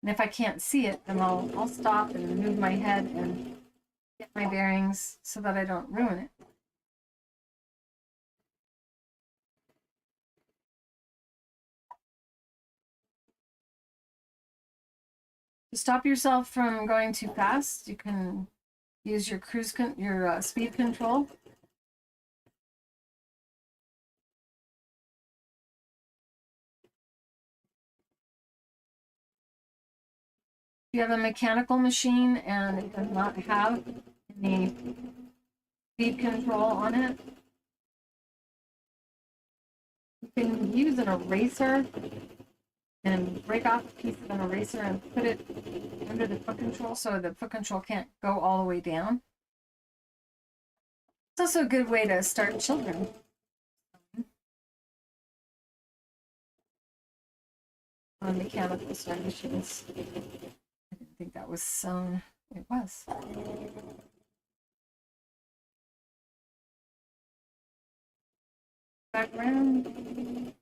And if I can't see it, then I'll stop and move my head and get my bearings so that I don't ruin it. To stop yourself from going too fast, you can use your speed control. If you have a mechanical machine and it does not have any speed control on it, you can use an eraser and break off a piece of an eraser and put it under the foot control so the foot control can't go all the way down. It's also a good way to start children. On mechanical sewing machines. I didn't think that was sewn. It was. Back around.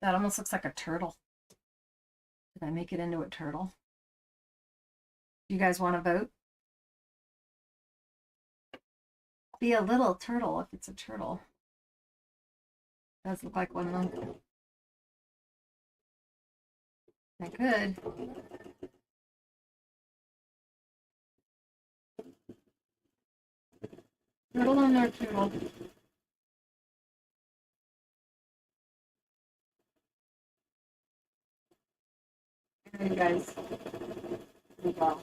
That almost looks like a turtle. Did I make it into a turtle? Do you guys want to vote? Be a little turtle if it's a turtle. It does look like one though. I could. Turtle on their turtle. There you guys. Well.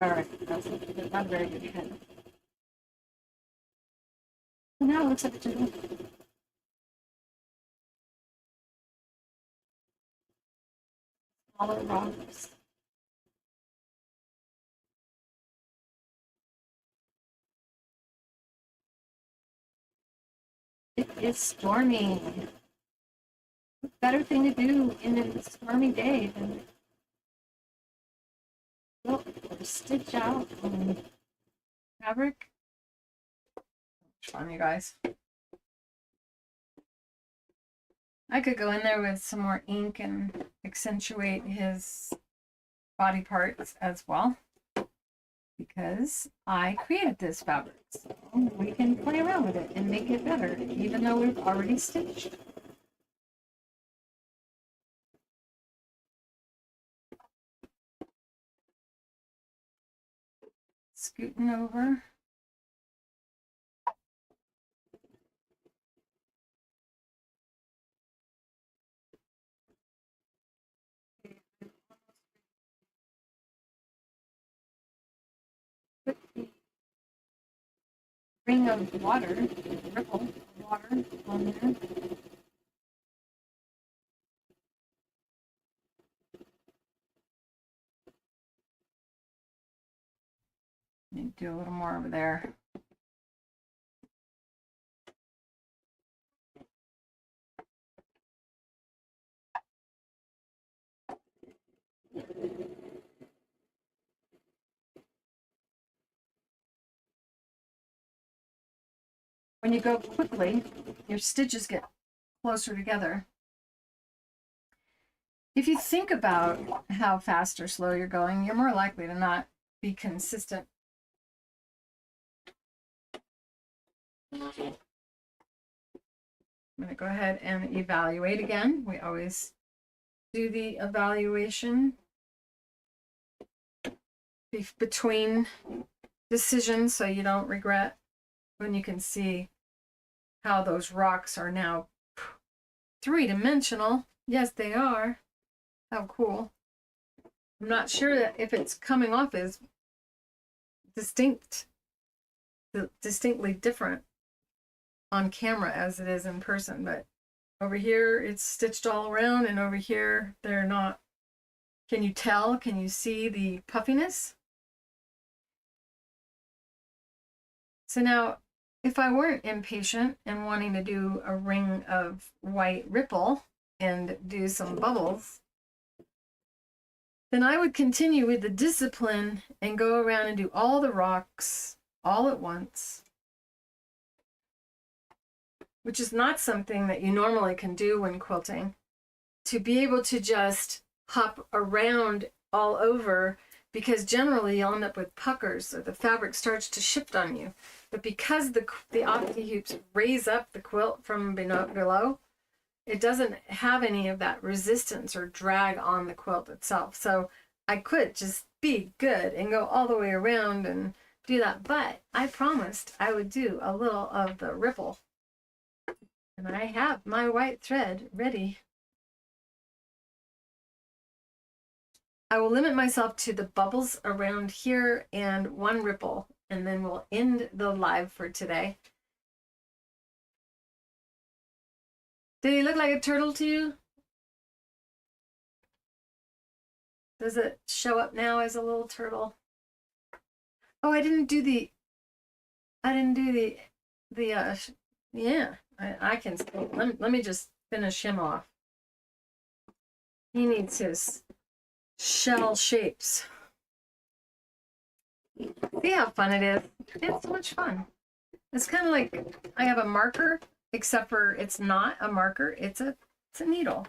All right, that's not a very good head. Now it looks like a turtle. Smaller rocks. It is stormy. What better thing to do in a stormy day than look or stitch out on fabric? Which one, you guys? I could go in there with some more ink and accentuate his body parts as well, because I created this fabric. So we can play around with it and make it better, even though we've already stitched. Scooting over. Put the ring of water, ripple of water on there. Need to do a little more over there. When you go quickly, your stitches get closer together. If you think about how fast or slow you're going, you're more likely to not be consistent. I'm going to go ahead and evaluate again. We always do the evaluation between decisions so you don't regret, when you can see how those rocks are now three-dimensional. Yes, they are. How cool. I'm not sure that if it's coming off as distinctly different on camera as it is in person, but over here it's stitched all around, and over here they're not. Can you tell? Can you see the puffiness? So now, if I weren't impatient and wanting to do a ring of white ripple and do some bubbles, then I would continue with the discipline and go around and do all the rocks all at once, which is not something that you normally can do when quilting. To be able to just hop around all over, because generally you'll end up with puckers, or the fabric starts to shift on you. But because the Octi-Hoops raise up the quilt from below, it doesn't have any of that resistance or drag on the quilt itself. So I could just be good and go all the way around and do that. But I promised I would do a little of the ripple. And I have my white thread ready. I will limit myself to the bubbles around here and one ripple, and then we'll end the live for today. Did he look like a turtle to you? Does it show up now as a little turtle? Oh, I didn't do the yeah, I can still, let me just finish him off. He needs his shell shapes. See how fun it is? It's so much fun. It's kind of like I have a marker, except for it's not a marker, it's a needle.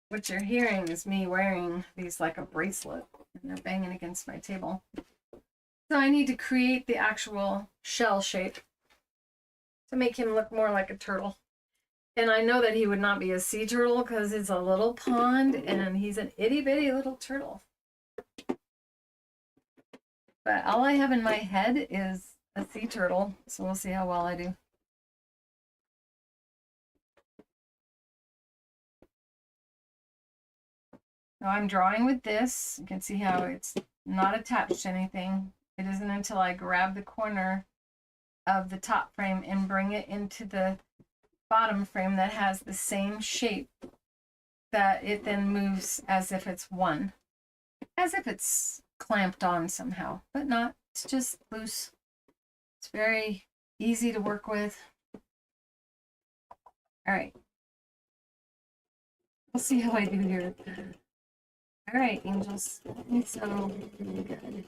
What you're hearing is me wearing these like a bracelet, and they're banging against my table. So I need to create the actual shell shape to make him look more like a turtle. And I know that he would not be a sea turtle because it's a little pond and he's an itty bitty little turtle. But all I have in my head is a sea turtle, so we'll see how well I do. So I'm drawing with this. You can see how it's not attached to anything. It isn't until I grab the corner of the top frame and bring it into the bottom frame that has the same shape that it then moves as if it's one. As if it's clamped on somehow, but not. It's just loose. It's very easy to work with. All right. We'll see how I do here. All right, angels. So really good.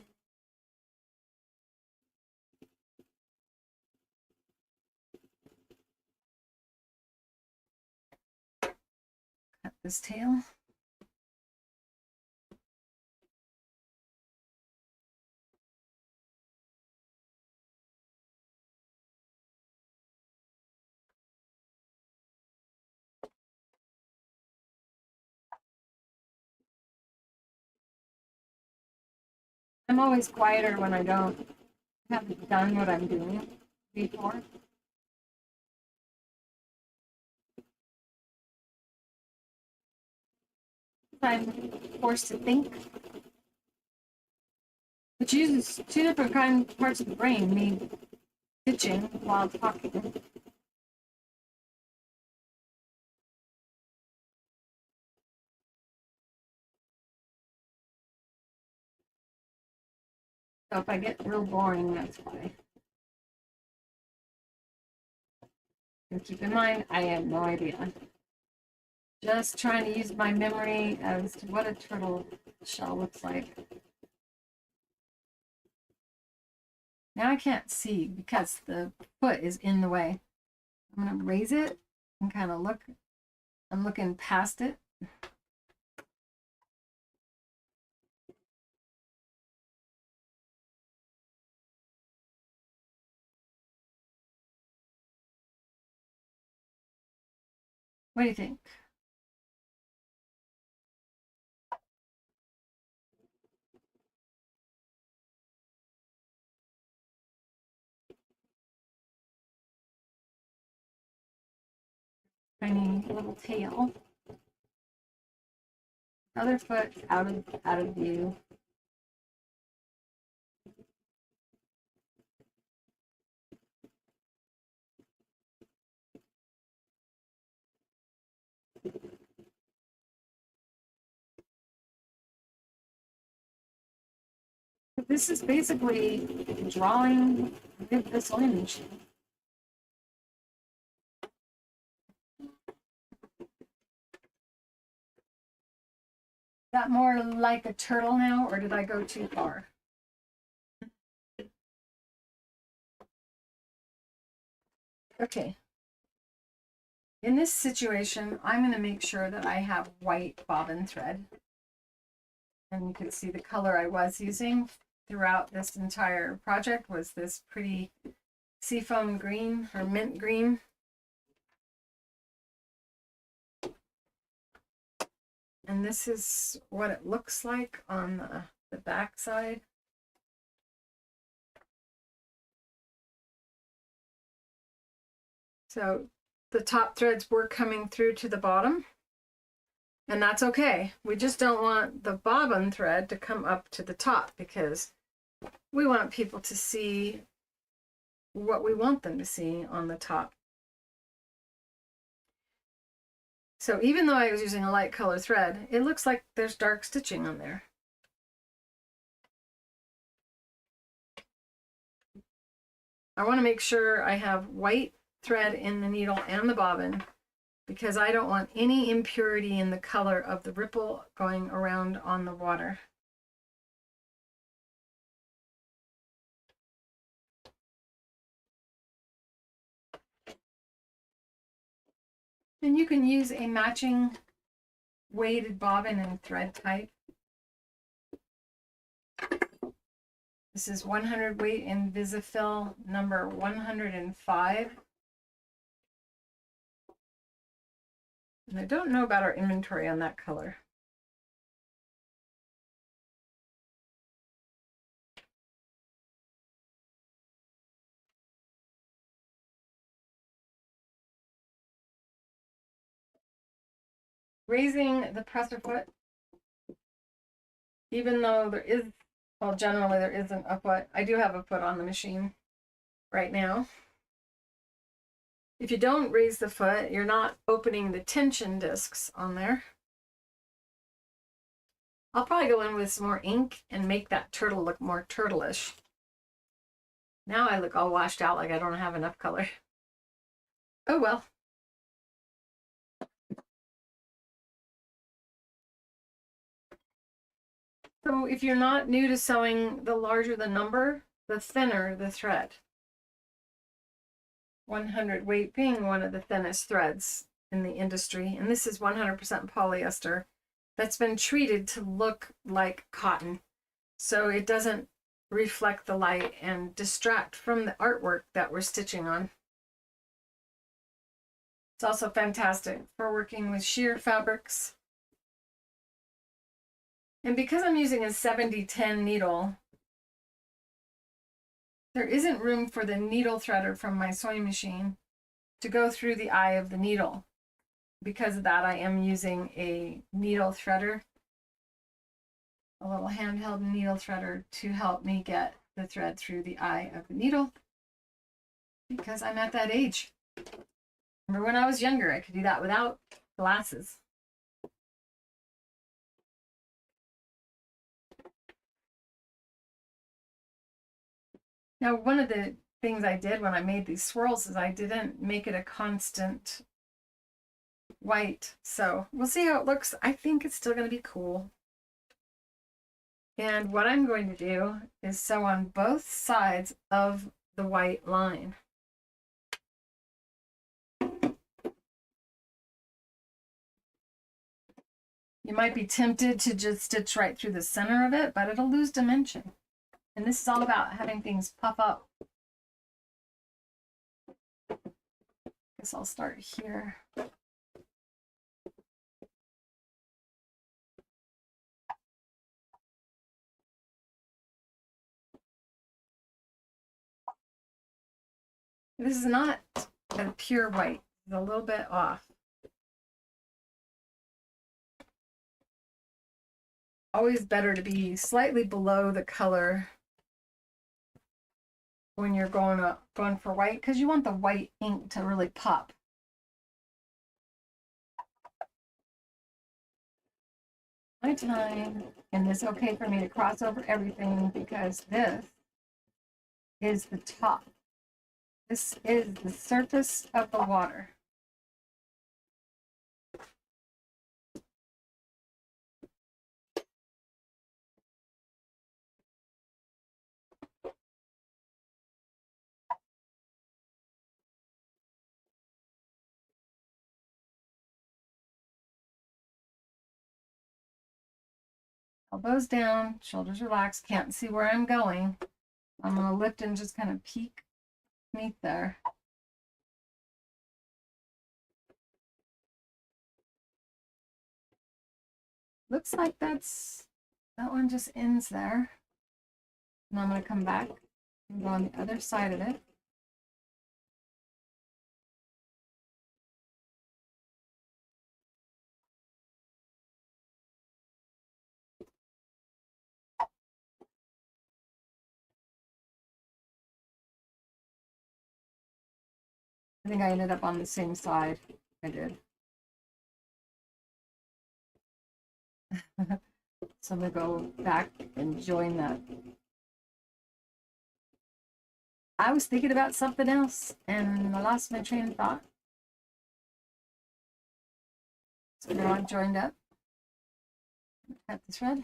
Cut this tail. I'm always quieter when I don't have done what I'm doing before. I'm forced to think, which uses two different parts of the brain, me stitching while talking. So if I get real boring, that's why. And keep in mind, I have no idea. Just trying to use my memory as to what a turtle shell looks like. Now I can't see because the foot is in the way. I'm going to raise it and kind of look. I'm looking past it. What do you think? Tiny little tail. Other foot out of view. This is basically drawing with the sewing machine. Is that more like a turtle now, or did I go too far? Okay. In this situation, I'm going to make sure that I have white bobbin thread. And you can see the color I was using throughout this entire project was this pretty seafoam green or mint green. And this is what it looks like on the back side. So the top threads were coming through to the bottom, and that's okay. We just don't want the bobbin thread to come up to the top because we want people to see what we want them to see on the top. So even though I was using a light color thread, it looks like there's dark stitching on there. I want to make sure I have white thread in the needle and the bobbin because I don't want any impurity in the color of the ripple going around on the water. And you can use a matching weighted bobbin and thread type. This is 100 weight in Visifill number 105. And I don't know about our inventory on that color. Raising the presser foot, even though there is, well, generally there isn't a foot. I do have a foot on the machine right now. If you don't raise the foot, you're not opening the tension discs on there. I'll probably go in with some more ink and make that turtle look more turtle-ish. Now I look all washed out like I don't have enough color. Oh well. So if you're not new to sewing, the larger the number, the thinner the thread. 100 weight being one of the thinnest threads in the industry. And this is 100% polyester that's been treated to look like cotton. So it doesn't reflect the light and distract from the artwork that we're stitching on. It's also fantastic for working with sheer fabrics. And because I'm using a 70-10 needle, there isn't room for the needle threader from my sewing machine to go through the eye of the needle. Because of that, I am using a needle threader, a little handheld needle threader, to help me get the thread through the eye of the needle, because I'm at that age. Remember when I was younger, I could do that without glasses. Now, one of the things I did when I made these swirls is I didn't make it a constant white. So we'll see how it looks. I think it's still going to be cool. And what I'm going to do is sew on both sides of the white line. You might be tempted to just stitch right through the center of it, but it'll lose dimension. And this is all about having things puff up. Guess I'll start here. This is not a pure white. It's a little bit off. Always better to be slightly below the color when you're going for white, because you want the white ink to really pop. My time, and it's okay for me to cross over everything because this is the top. This is the surface of the water. Elbows down, shoulders relaxed, can't see where I'm going. I'm going to lift and just kind of peek beneath there. Looks like that one just ends there. And I'm going to come back and go on the other side of it. I think I ended up on the same side. I did. So I'm going to go back and join that. I was thinking about something else and I lost my train of thought. So now I've joined up. Cut the thread.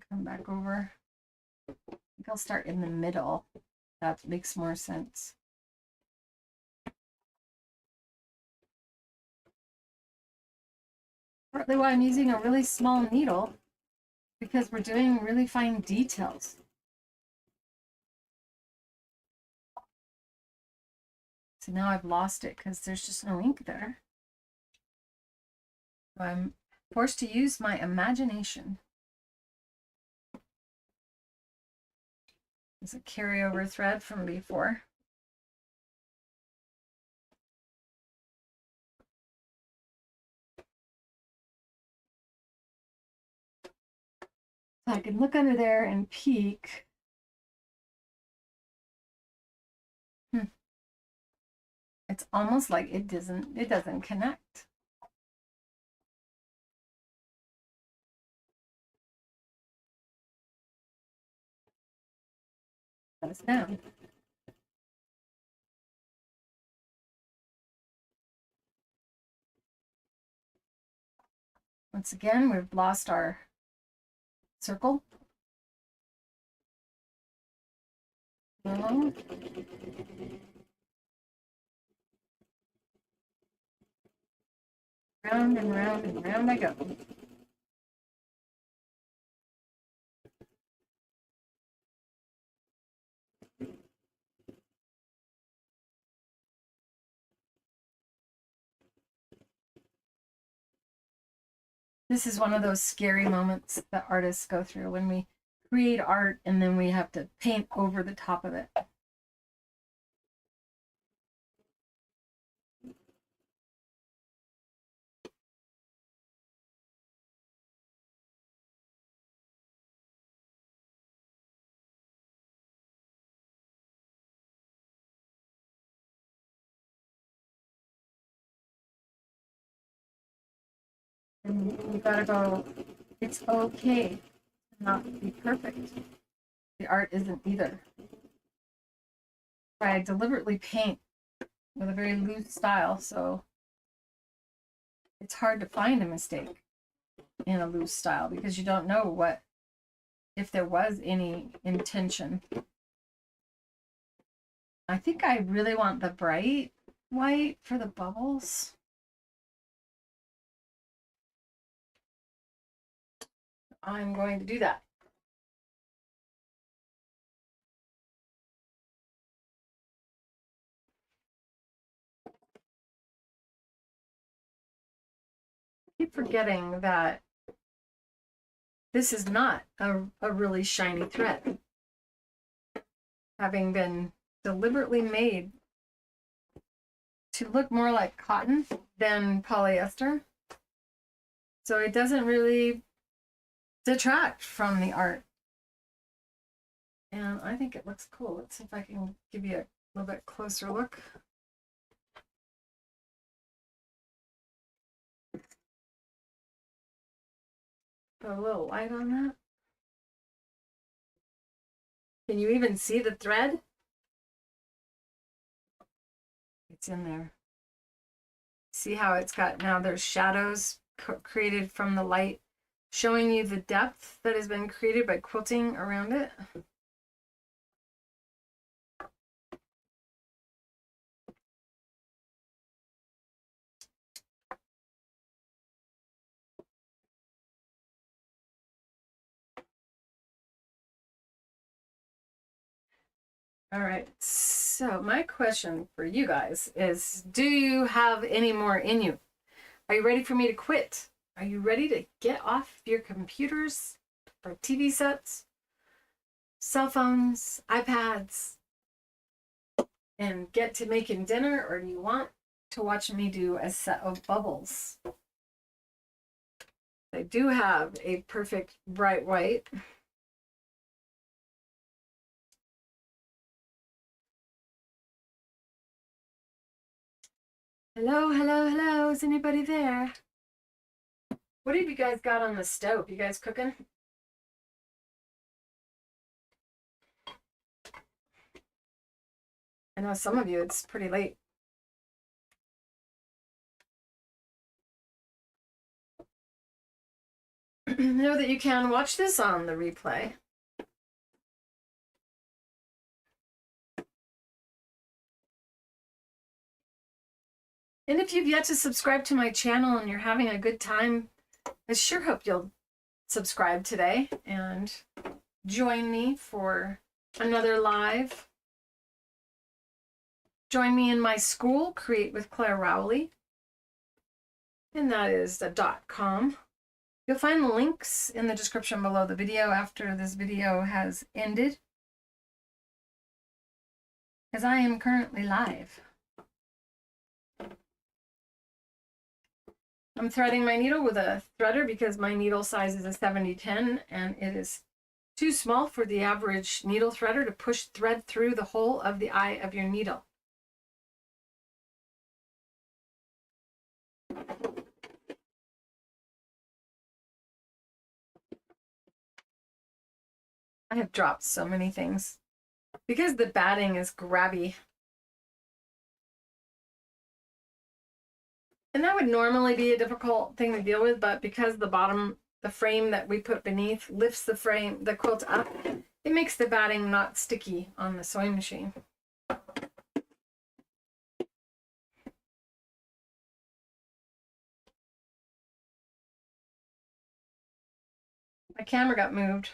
Come back over. I think I'll start in the middle. That makes more sense. Partly why I'm using a really small needle, because we're doing really fine details. So now I've lost it because there's just no ink there. So I'm forced to use my imagination. It's a carryover thread from before. So I can look under there and peek. It's almost like it doesn't connect. Press down. Once again, we've lost our circle. Round and round and round I go. This is one of those scary moments that artists go through when we create art and then we have to paint over the top of it. And you gotta go, it's okay to not be perfect. The art isn't either. I deliberately paint with a very loose style, so it's hard to find a mistake in a loose style because you don't know what, if there was any intention. I think I really want the bright white for the bubbles. I'm going to do that. I keep forgetting that this is not a really shiny thread, having been deliberately made to look more like cotton than polyester. So it doesn't really detract from the art. And I think it looks cool. Let's see if I can give you a little bit closer look. Put a little light on that. Can you even see the thread? It's in there. See how it's got, now there's shadows created from the light, showing you the depth that has been created by quilting around it. All right, so my question for you guys is, do you have any more in you? Are you ready for me to quit? Are you ready to get off your computers or TV sets, cell phones, iPads, and get to making dinner? Or do you want to watch me do a set of bubbles? I do have a perfect bright white. Hello, hello, hello. Is anybody there? What have you guys got on the stove? You guys cooking? I know some of you, it's pretty late. Know that you can watch this on the replay. And if you've yet to subscribe to my channel and you're having a good time, I sure hope you'll subscribe today and join me for another live. Join me in my school, Create with Clare Rowley. And that is the .com. You'll find the links in the description below the video after this video has ended, as I am currently live. I'm threading my needle with a threader because my needle size is a 70-10 and it is too small for the average needle threader to push thread through the hole of the eye of your needle. I have dropped so many things because the batting is grabby. And that would normally be a difficult thing to deal with, but because the bottom, the frame that we put beneath lifts the frame, the quilt up, it makes the batting not sticky on the sewing machine. My camera got moved,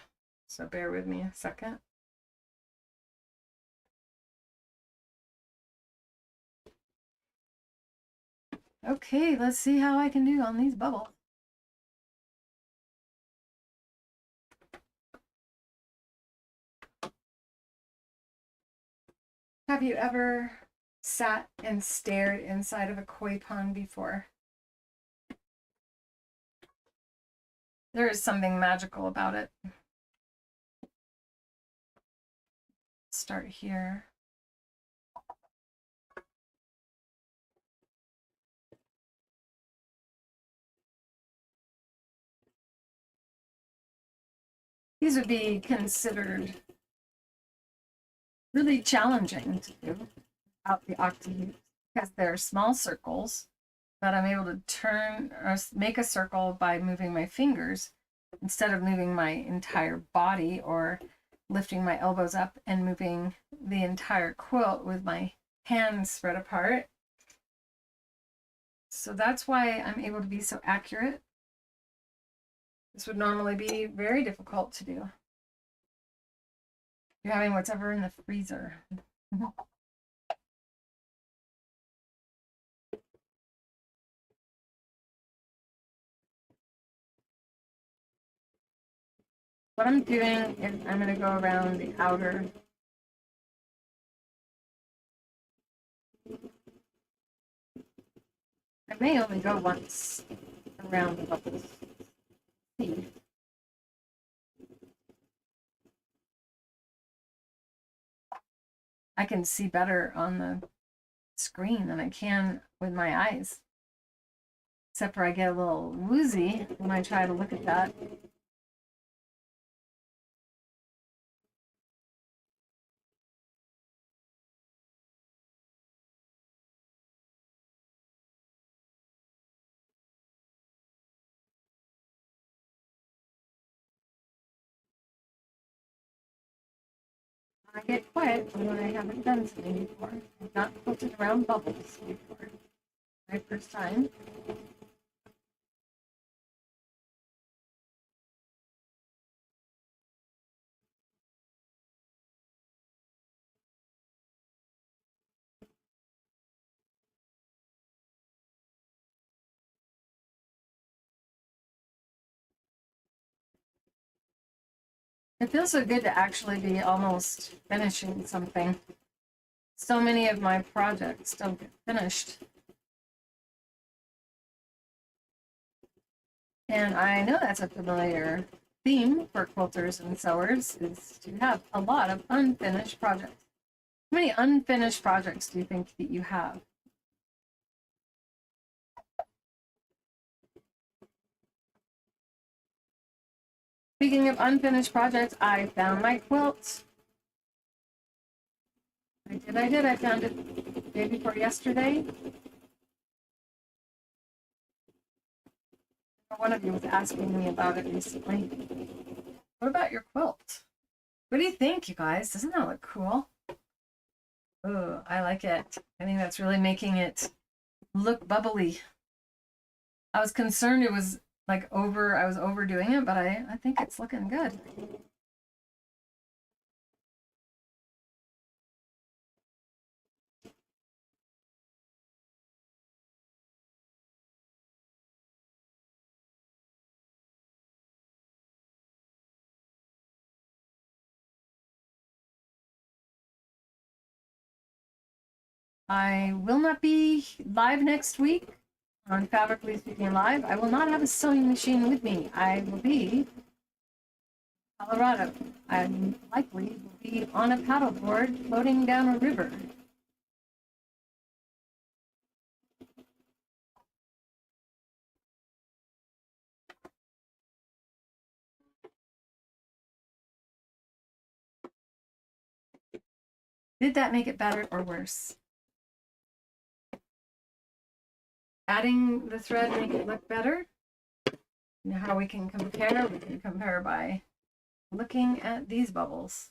so bear with me a second. Okay, let's see how I can do on these bubbles. Have you ever sat and stared inside of a koi pond before? There is something magical about it. Start here. These would be considered really challenging to do out the Octi-Hoops because they're small circles that I'm able to turn or make a circle by moving my fingers instead of moving my entire body or lifting my elbows up and moving the entire quilt with my hands spread apart. So that's why I'm able to be so accurate. This would normally be very difficult to do. You're having what's ever in the freezer. What I'm doing is I'm going to go around the outer. I may only go once around the bubbles. See. I can see better on the screen than I can with my eyes. Except for I get a little woozy when I try to look at that. I get quiet when I haven't done something before. I've not quilted around bubbles before. My first time. It feels so good to actually be almost finishing something. So many of my projects don't get finished. And I know that's a familiar theme for quilters and sewers, is to have a lot of unfinished projects. How many unfinished projects do you think that you have? Speaking of unfinished projects, I found my quilt. I did. I found it the day before yesterday. One of you was asking me about it recently. What about your quilt? What do you think, you guys? Doesn't that look cool? Oh, I like it. I think that's really making it look bubbly. I was concerned it was like I was overdoing it, but I think it's looking good. I will not be live next week on Fabrically Speaking Live. I will not have a sewing machine with me. I will be Colorado. I likely will be on a paddleboard floating down a river. Did that make it better or worse? Adding the thread make it look better? You know how we can compare? We can compare by looking at these bubbles.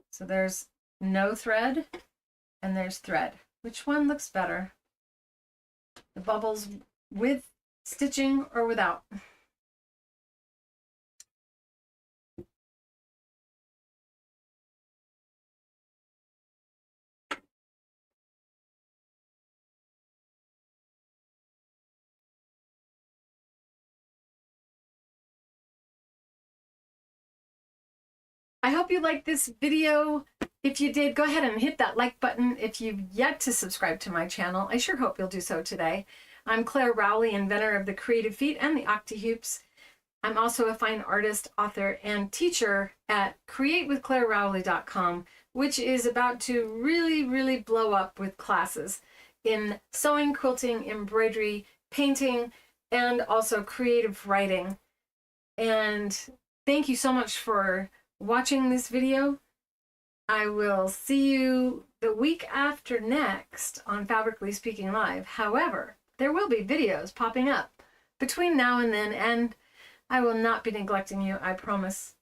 So there's no thread and there's thread. Which one looks better? The bubbles with stitching or without? I hope you liked this video. If you did, go ahead and hit that like button. If you've yet to subscribe to my channel, I sure hope you'll do so today. I'm Clare Rowley, inventor of the Creative Feet and the Octi-Hoops. I'm also a fine artist, author, and teacher at createwithclarerowley.com, which is about to really blow up with classes in sewing, quilting, embroidery, painting, and also creative writing. And thank you so much for watching this video. I will see you the week after next on Fabrically Speaking Live. However, there will be videos popping up between now and then, and I will not be neglecting you, I promise.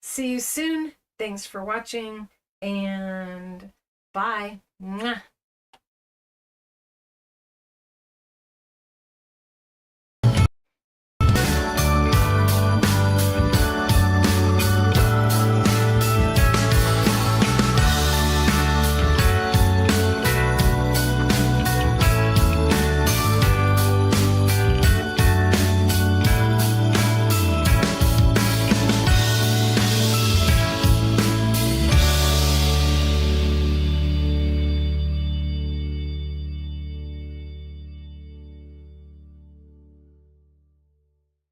See you soon. Thanks for watching, and bye. Mwah.